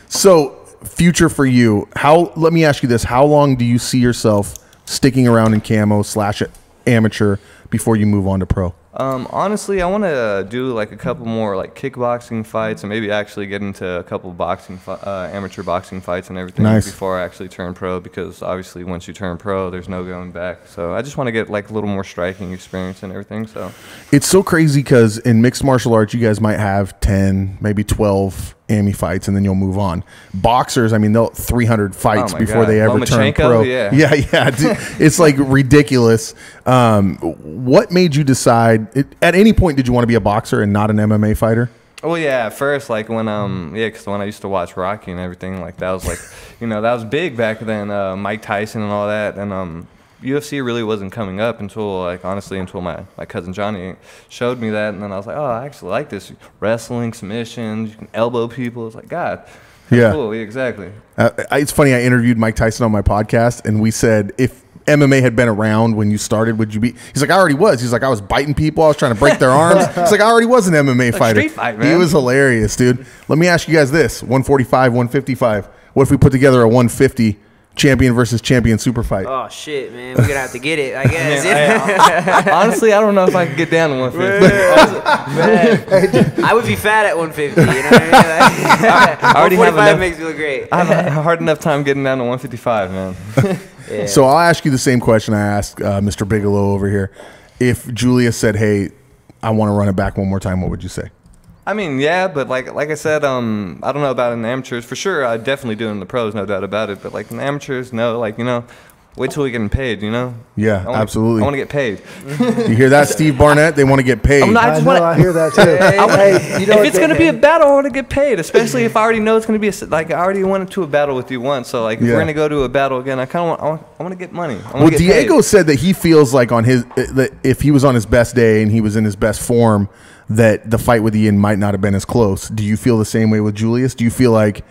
So, future for you. Let me ask you this. How long do you see yourself sticking around in camo / amateur before you move on to pro? Honestly, I want to do a couple more kickboxing fights and maybe actually get into a couple amateur boxing fights and everything before I actually turn pro, because obviously once you turn pro, there's no going back. So I just want to get a little more striking experience and everything. So it's so crazy because in mixed martial arts, you guys might have 10, maybe 12 AMI fights, and then you'll move on. Boxers, I mean, they'll 300 fights before they ever turn pro. Yeah. Dude, it's ridiculous. What made you decide? At any point, did you want to be a boxer and not an MMA fighter? Well, yeah, at first, when because when I used to watch Rocky and everything, that was that was big back then. Mike Tyson and all that, and UFC really wasn't coming up until until my cousin Johnny showed me that, and then I was like, oh, I actually like this wrestling, submissions, you can elbow people. It's God, yeah, cool, yeah, exactly. It's funny. I interviewed Mike Tyson on my podcast, and we said if MMA had been around when you started, would you be? He's like, I already was. He's like, I was biting people. I was trying to break their arms. He's like, I already was an MMA fighter. Street fight, man. He was hilarious, dude. Let me ask you guys this: 145, 155. What if we put together a 150 champion versus champion super fight? Oh shit, man, we're gonna have to get it, I guess. Honestly, I don't know if I could get down to 150. I would be fat at 150. You know what I mean? I already have 145 enough. makes me look great. I have a hard enough time getting down to 155, man. Yeah. So I'll ask you the same question I asked Mr. Bigelow over here. If Julius said, "Hey, I want to run it back one more time," what would you say? I mean, yeah, but like I said, I don't know about in the amateurs. For sure, I'd definitely do it in the pros, no doubt about it. But like in the amateurs, no, like, you know, wait till we get paid, you know? Yeah, absolutely. I want to get paid. You hear that, Steve Barnett? They want to get paid. I hear that too. Hey, you know if it's going to be a battle, I want to get paid, especially if I already know it's going to be like I already went to a battle with you once. So like if we're going to go to a battle again, I kind of want to get money. Well, Diego said that he feels like on his that if he was on his best day and he was in his best form, that the fight with Ian might not have been as close. Do you feel the same way with Julius? Do you feel like,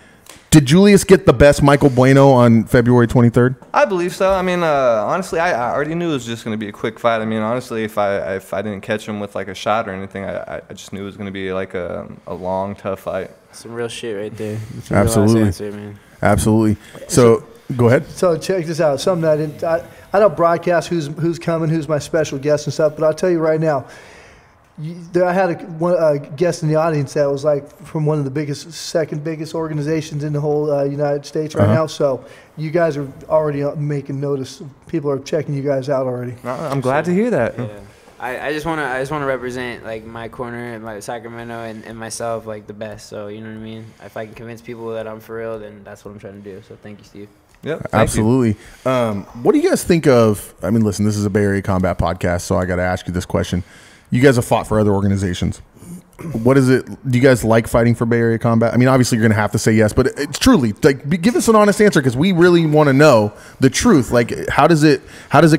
did Julius get the best Michael Bueno on February 23rd? I believe so. I mean, honestly, I already knew it was just going to be a quick fight. I mean, honestly, if I didn't catch him with like a shot or anything, I just knew it was going to be like a long, tough fight. Some real shit right there. Absolutely. Answer, man. Absolutely. So go ahead. So check this out. Something I don't broadcast who's coming, who's my special guest and stuff, but I'll tell you right now. I had a guest in the audience that was like from one of the second biggest organizations in the whole United States right now. So you guys are already making notice. People are checking you guys out already. I'm glad to hear that. Yeah. I just want to represent like my corner, my Sacramento, and myself like the best. So you know what I mean. If I can convince people that I'm for real, then that's what I'm trying to do. So thank you, Steve. Yep, absolutely. What do you guys think of? I mean, listen, this is a Bay Area Combat podcast, so I got to ask you this question. You guys have fought for other organizations. What is it? Do you guys like fighting for Bay Area Combat? I mean, obviously you're going to have to say yes, but it's truly like give us an honest answer because we really want to know the truth. Like, how does it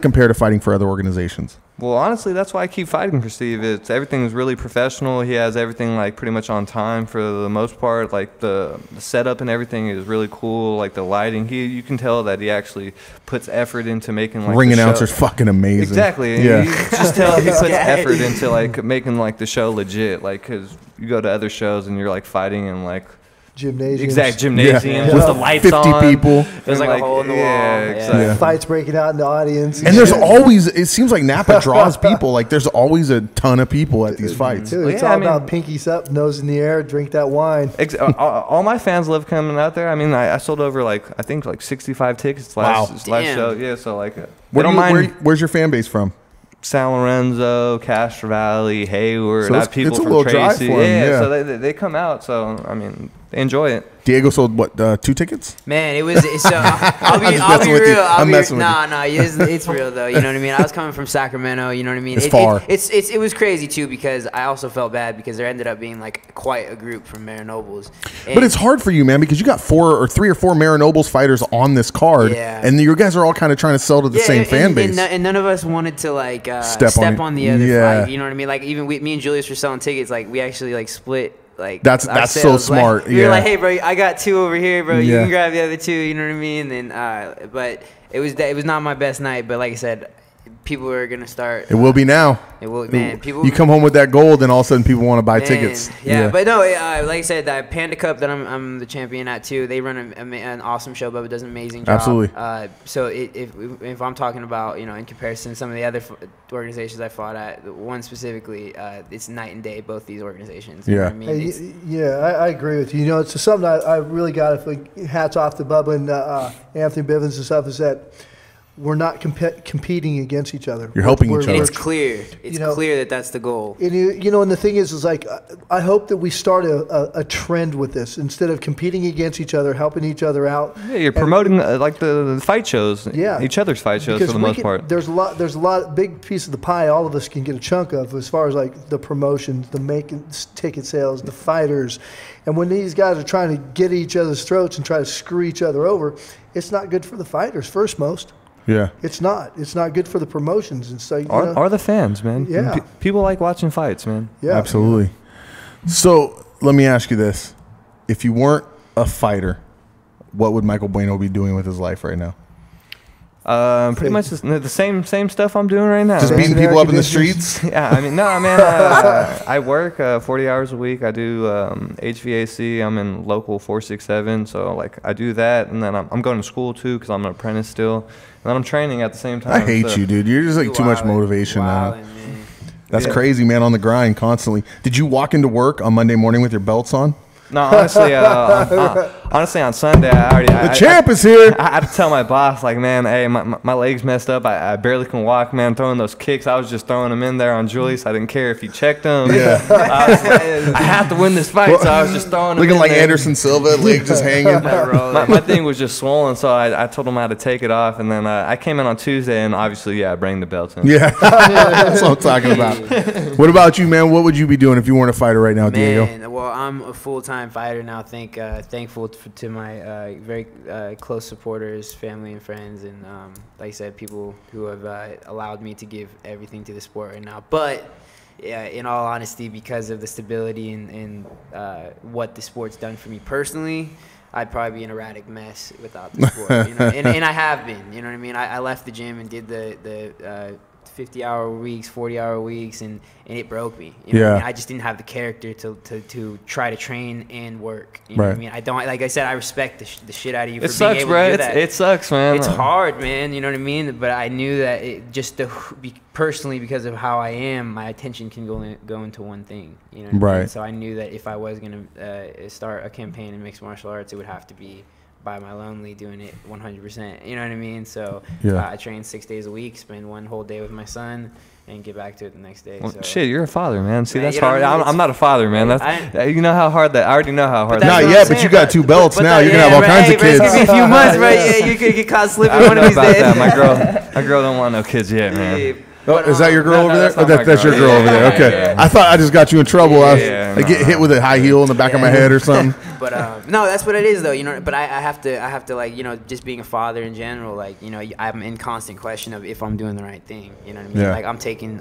compare to fighting for other organizations? Well, honestly, that's why I keep fighting for Steve. Everything's really professional. He has everything like pretty much on time for the most part. Like the setup and everything is really cool. Like the lighting, you can tell that he actually puts effort into making like ring the announcer's show. Fucking amazing. Exactly. Yeah. You just tell he puts effort into like making like the show legit. Like because you go to other shows and you're like fighting and like. Gymnasiums. Exact gymnasiums with the lights 50 on. people. There's like a hole in the wall. Exactly. Yeah. Fights breaking out in the audience. And there's always, it seems like Napa draws people. Like there's always a ton of people at these fights. Dude, it's all about pinkies up, nose in the air, drink that wine. All my fans love coming out there. I mean, I sold over I think 65 tickets last show. Yeah, so like, where's your fan base from? San Lorenzo, Castro Valley, Hayward. So people it's a from little Tracy. drive for them, yeah. So they come out. So I mean, they enjoy it. Diego sold what 2 tickets? Man, it was. So I'll be real. No, it's real though. You know what I mean. I was coming from Sacramento. You know what I mean. It's far. It was crazy too because I also felt bad because there ended up being like quite a group from Mara Nobles. But it's hard for you, man, because you got 3 or 4 Mara Nobles fighters on this card, and you guys are all kind of trying to sell to the same fan base. And none of us wanted to like step on the other fight. You know what I mean. Like even me and Julius were selling tickets. Like we actually like split. Like that's so smart. Like, we were like, hey, bro, I got 2 over here, bro. You can grab the other 2. You know what I mean? And but it was not my best night. But like I said, people are gonna start. It will be now. It will, man. People. You come home with that gold, and all of a sudden, people want to buy tickets. Yeah, but no, like I said, that Panda Cup that I'm the champion at too. They run an awesome show. Bubba does an amazing job. Absolutely. So if I'm talking about in comparison to some of the other organizations I fought at, one specifically, it's night and day. Both these organizations. You know what I mean? I agree with you. You know, it's something I really got. Hats off to Bubba and Anthony Bivens and stuff. Is that. We're not competing against each other. You're helping each other. It's clear. It's clear that that's the goal. And and the thing is like, I hope that we start a trend with this instead of competing against each other, helping each other out. Yeah, you're promoting like the fight shows. Yeah, each other's fight shows for the most part. There's a lot big piece of the pie. All of us can get a chunk of as far as like the promotions, the making ticket sales, the fighters, and when these guys are trying to get each other's throats and try to screw each other over, it's not good for the fighters. First most. Yeah, it's not good for the promotions and so. Or the fans, man. Yeah, people like watching fights, man. Yeah, absolutely. So let me ask you this: if you weren't a fighter, what would Michael Bueno be doing with his life right now? Pretty much the same stuff I'm doing right now. Just man. beating people up in the streets? Yeah, I mean, no, man. I work 40 hours a week. I do HVAC. I'm in local 467, so like I do that, and then I'm going to school too because I'm an apprentice still, and then I'm training at the same time. I hate you, dude. You're just like too much motivation now. That's crazy, man. On the grind constantly. Did you walk into work on Monday morning with your belts on? No, honestly, honestly, on Sunday, the champ is here. I had to tell my boss, like, man, hey, my leg's messed up. I barely can walk, man. Throwing those kicks, I was just throwing them in there on Julius. I didn't care if he checked them. Yeah. I have to win this fight, so I was just throwing them. Looking in like there. Anderson Silva, leg just hanging. My thing was just swollen, so I told him how to take it off, and then I came in on Tuesday, and obviously, I bring the belts in. Yeah, that's what I'm talking about. What about you, man? What would you be doing if you weren't a fighter right now, Diego? Well, I'm a full-time fighter now. Thankful to my very close supporters, family and friends, and like I said, people who have allowed me to give everything to the sport right now. But yeah, in all honesty, because of the stability and what the sport's done for me personally, I'd probably be an erratic mess without the sport. You know? and I have been. You know what I mean? I left the gym and did the 50-hour weeks, 40-hour weeks, and it broke me. You know what I mean? I just didn't have the character to try to train and work. You know what I mean? I don't, like I said, I respect the shit out of you for being able to do that. It sucks, man. It's hard, man. You know what I mean? But I knew that personally, because of how I am, my attention can go into one thing. You know what I mean? So I knew that if I was gonna start a campaign in mixed martial arts, it would have to be by my lonely, doing it 100%. You know what I mean? So I train 6 days a week, spend one whole day with my son, and get back to it the next day. Well, so. Shit, you're a father, man. See, that's you know hard. I mean? I'm not a father, man. You know how hard that. I already know how hard. Not yet, but you got 2 belts now. You're gonna have all kinds of kids. It's gonna be a few months, right? Yeah, you could get caught slipping one of these days. My girl don't want no kids yet, man. Oh, is that your girl over there? That's your girl over there. Okay. Yeah. I thought I just got you in trouble. I get hit with a high heel in the back of my head or something. But no, that's what it is, though. You know. But I have to like, you know, just being a father in general, like, you know, I'm in constant question of if I'm doing the right thing. You know what I mean? Like I'm taking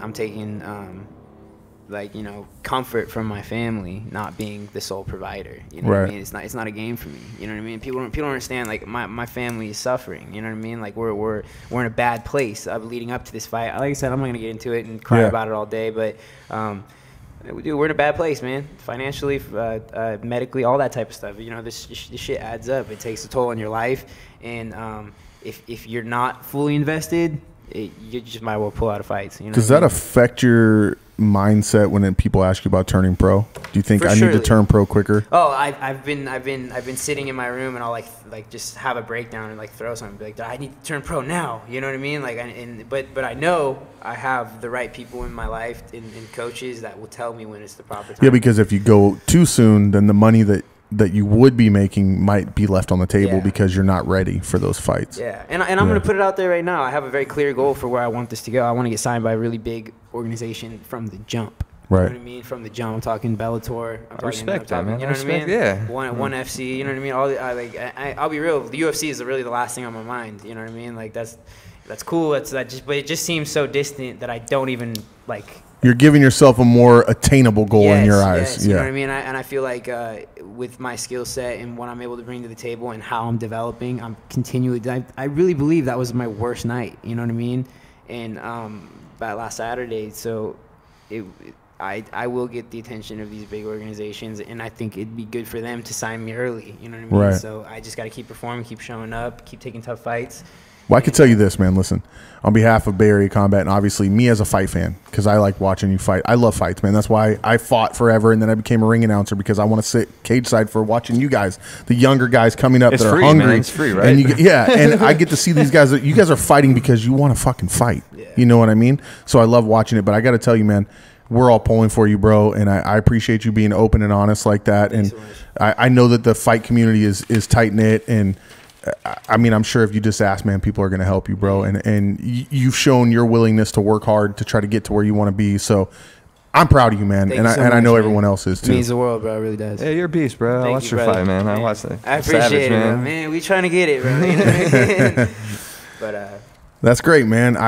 like, you know, comfort from my family not being the sole provider. You know what I mean? It's not a game for me. You know what I mean? People don't understand, like, my family is suffering. You know what I mean? Like we're in a bad place leading up to this fight. Like I said, I'm not gonna get into it and cry about it all day, but we're in a bad place, man. Financially, medically, all that type of stuff. You know, this shit adds up. It takes a toll on your life, and if you're not fully invested, you just might well pull out of fights. You know, does that affect your mindset when people ask you about turning pro? Do you think I need to turn pro quicker? Oh, I've been sitting in my room, and I'll like just have a breakdown and like throw something, be like, I need to turn pro now. You know what I mean? Like, but I know I have the right people in my life and coaches that will tell me when it's the proper time. Yeah, because if you go too soon, then the money that you would be making might be left on the table because you're not ready for those fights. Yeah, and I'm going to put it out there right now. I have a very clear goal for where I want this to go. I want to get signed by a really big organization from the jump. Right. You know what I mean? From the jump. I'm talking Bellator. I respect that, man. You know what I mean? Yeah. One FC. You know what I mean? I'll be real. The UFC is really the last thing on my mind. You know what I mean? Like that's cool. But it just seems so distant that I don't even like. You're giving yourself a more attainable goal in your eyes. Yes, you know what I mean? And I feel like with my skill set and what I'm able to bring to the table and how I'm developing, I'm continually. I really believe that was my worst night. You know what I mean? And that last Saturday, so I will get the attention of these big organizations, and I think it'd be good for them to sign me early. You know what I mean? Right. So I just got to keep performing, keep showing up, keep taking tough fights. Well, I can tell you this, man. Listen, on behalf of Bay Area Combat, and obviously me as a fight fan, because I like watching you fight. I love fights, man. That's why I fought forever, and then I became a ring announcer because I want to sit cage side for watching you guys, the younger guys coming up that are hungry. Man. It's free, right? And and I get to see these guys. You guys are fighting because you want to fucking fight. Yeah. You know what I mean? So I love watching it. But I got to tell you, man, we're all pulling for you, bro, and I appreciate you being open and honest like that. Thanks and so I know that the fight community is tight knit, and I mean, I'm sure if you just ask, man, people are going to help you, bro. And you've shown your willingness to work hard to try to get to where you want to be. So I'm proud of you, man. And I know everyone else is too. It means the world, bro. It really does. Yeah, you're a beast, bro. I watched your fight, man. I watched it. I appreciate it, man. We trying to get it, bro. You know what I mean? But that's great, man.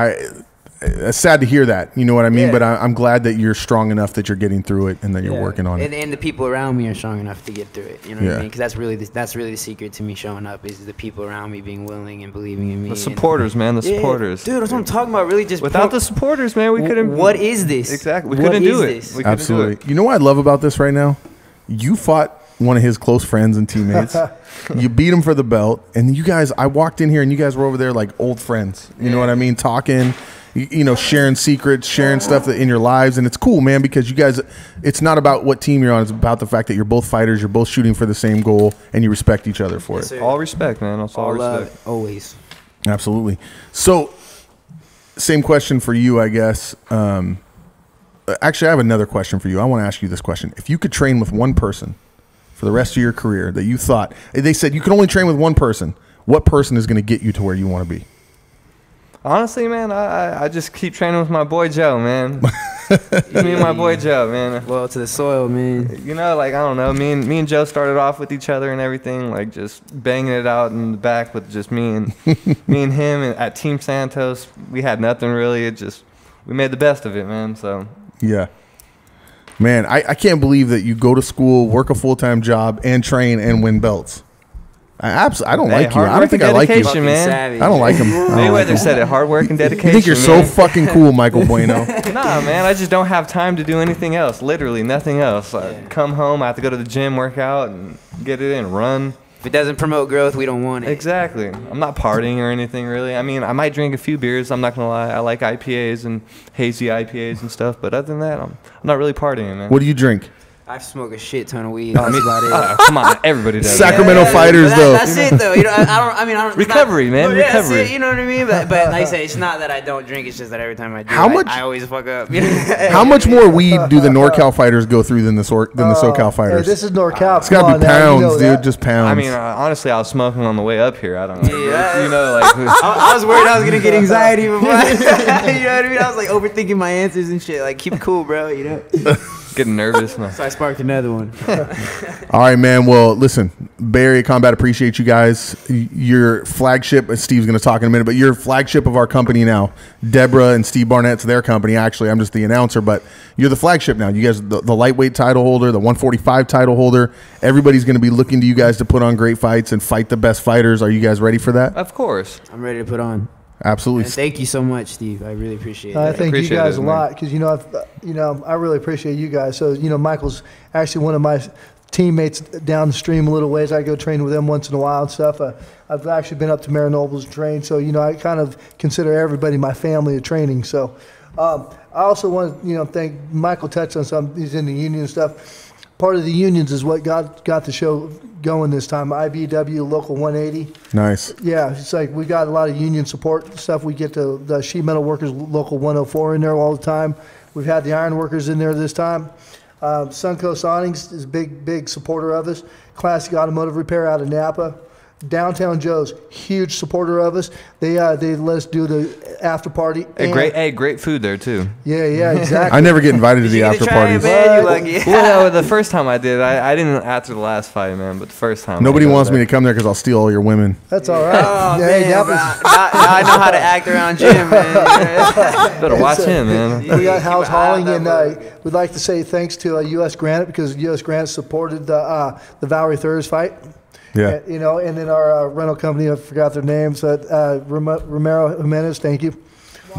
it's sad to hear that. You know what I mean? Yeah. But I'm glad that you're strong enough that you're getting through it and that you're working on it. And the people around me are strong enough to get through it. You know what I Yeah. mean? Because that's really the secret to me showing up is the people around me being willing and believing in me. The supporters, man. The supporters. Dude, that's what I'm talking about. Really, just Without the supporters, man, we couldn't. What is this? Exactly. We What couldn't do is it. this? We couldn't do Absolutely. it. You know what I love about this right now? You fought one of his close friends and teammates. You beat him for the belt, and you guys. I walked in here, and you guys were over there like old friends. You know what I mean? Talking. You know, sharing secrets, sharing stuff that in your lives, and it's cool, man, because you guys, it's not about what team you're on, it's about the fact that you're both fighters, you're both shooting for the same goal, and you respect each other for it. Sir. All respect, man. That's all love, respect. always. Absolutely. So, same question for you, I guess. Actually, I have another question for you. I want to ask you this question. If you could train with one person for the rest of your career that you thought, they said you can only train with one person, what person is going to get you to where you want to be? Honestly, man, I just keep training with my boy Joe, man. Me and my boy Joe, man. Well, to the soil, man. You know, like, I don't know, me and Joe started off with each other and everything, like just banging it out in the back with just me and him and at Team Santos. We had nothing really. We made the best of it, man. So Yeah. Man, I can't believe that you go to school, work a full-time job, and train and win belts. I don't like you. I don't think I like you. dedication, man. Savage. I don't like him. I don't like Mayweather him. said it, hard work and dedication. You think you're so man. fucking cool, Michael Bueno. Nah, man, I just don't have time to do anything else. Literally nothing else. I come home, I have to go to the gym, work out, and get it in, run. If it doesn't promote growth, we don't want it. Exactly. I'm not partying or anything really. I mean, I might drink a few beers. I'm not gonna lie. I like IPAs and hazy IPAs and stuff. But other than that, I'm not really partying, man. What do you drink? I smoke a shit ton of weed. That's about it. Come on, everybody does. Sacramento fighters, But though. That's it, though. You know, I don't. Recovery, it's man, Well, yeah, recovery. That's it, you know what I mean? But like I say, it's not that I don't drink. It's just that every time I do, How much- I always fuck up. How much more weed do the NorCal fighters go through than the SoCal fighters? Hey, this is NorCal. It's got to be pounds, dude. Just pounds. I mean, honestly, I was smoking on the way up here. I don't know. Yeah. You know, like. I was worried I was gonna get anxiety before. You know what I mean? I was like overthinking my answers and shit. Like, keep it cool, bro. You know. Getting nervous. No. So I sparked another one. all right, man. Well, listen, Bay Area Combat, appreciate you guys. Your flagship, Steve's going to talk in a minute, but your flagship of our company now, Deborah and Steve Barnett's their company. Actually, I'm just the announcer, but you're the flagship now. You guys, the lightweight title holder, the 145 title holder. Everybody's going to be looking to you guys to put on great fights and fight the best fighters. Are you guys ready for that? Of course. I'm ready to put on. Absolutely. And thank you so much, Steve. I really appreciate it. I thank you Appreciate guys it, a man. lot because I really appreciate you guys. So Michael's actually one of my teammates down the stream a little ways. I go train with them once in a while and stuff. I've actually been up to Marinobles and trained, so I kind of consider everybody my family of training. So I also want to thank Michael. Touched on something. He's in the union and stuff. Part of the unions is what got the show going this time. IBW Local 180. Nice. Yeah, it's like we got a lot of union support stuff. We get the sheet metal workers Local 104 in there all the time. We've had the iron workers in there this time. Suncoast Awnings is a big supporter of us. Classic Automotive Repair out of Napa. Downtown Joe's, huge supporter of us. They let us do the after party. Great food there too. Yeah, exactly. I never get invited to the after parties. Man, you lucky. Well, the first time I did, I didn't after the last fight, man. But the first time, Nobody I got wants there. me to come there because I'll steal all your women. That's all right. Oh, Hey, man, Napa's- now I know how to act around Jim, man. Better watch him, man. We got house Keep an eye on hauling, that and brother. we'd like to say thanks to U.S. Granite because U.S. Granite supported the Valerie Thurs fight. Yeah. And then our rental company, I forgot their names, Romero Jimenez, thank you.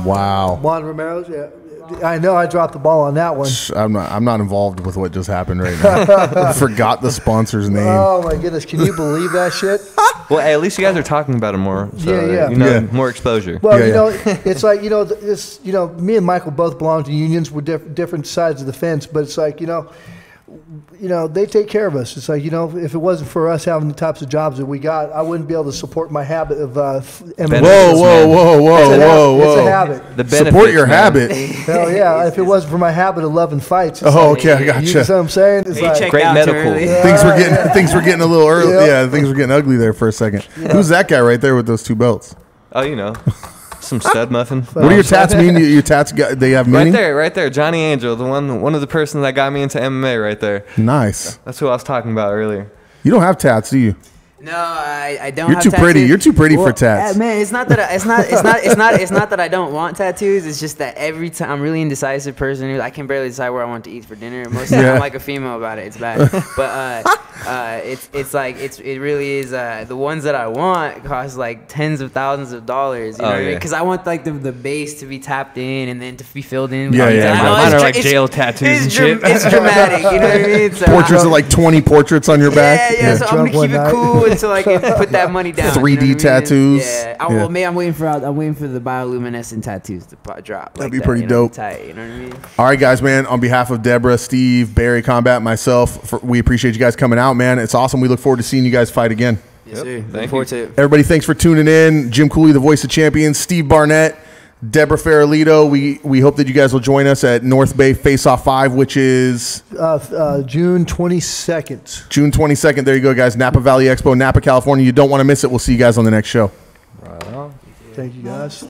Wow. Juan Romero, yeah. I know I dropped the ball on that one. I'm not involved with what just happened right now. I forgot the sponsor's name. Oh my goodness, can you believe that shit? Well, hey, at least you guys are talking about it more. So, Yeah. Yeah. more exposure. Well, Yeah, it's like me and Michael both belong to unions. We're different sides of the fence, but it's like they take care of us. It's like if it wasn't for us having the types of jobs that we got, I wouldn't be able to support my habit of MMA. It's a habit. The Support benefits, your man. habit. Hell yeah! If it wasn't for my habit of loving fights. It's Oh, like, okay, I You know what gotcha. I'm saying? It's Hey, like, check Great out too medical. early. Things were getting a little early. Yeah. Yeah, things were getting ugly there for a second. Who's that guy right there with those two belts? Oh, some stud muffin. What do your tats mean? Your tats they have meaning? Right there, Johnny Angel, one of the persons that got me into MMA right there. Nice. That's who I was talking about earlier. You don't have tats, do you? No, I don't. You're have too pretty. tattoos. You're too pretty for tats. Man, it's not that it's not that I don't want tattoos. It's just that every time I'm really indecisive person. I can barely decide where I want to eat for dinner. Most of the time I'm like a female about it. It's bad. But it really is. The ones that I want cost like tens of thousands of dollars. You know what I mean? Because I want like the base to be tapped in and then to be filled in. Yeah, yeah. Mine are like jail tattoos and shit. It's dramatic. You know what I mean? So Portraits of like 20 portraits on your back. Yeah. So I'm gonna keep it cool until I can put that money down. 3D you know what I mean? tattoos. Yeah. Yeah. I'm waiting for the bioluminescent tattoos to drop. That'd be pretty dope. Tight, you know what I mean? All right, guys, man. On behalf of Deborah, Steve, Barry Combat, myself, we appreciate you guys coming out, man. It's awesome. We look forward to seeing you guys fight again. Yes, sir. Looking Thank forward to it. Everybody, thanks for tuning in. Jim Cooley, the voice of champions, Steve Barnett, Deborah Farrellito. We hope that you guys will join us at North Bay Face Off 5, which is June 22nd. June 22nd. There you go, guys. Napa Valley Expo, Napa, California. You don't want to miss it. We'll see you guys on the next show. Right on. Thank you, guys.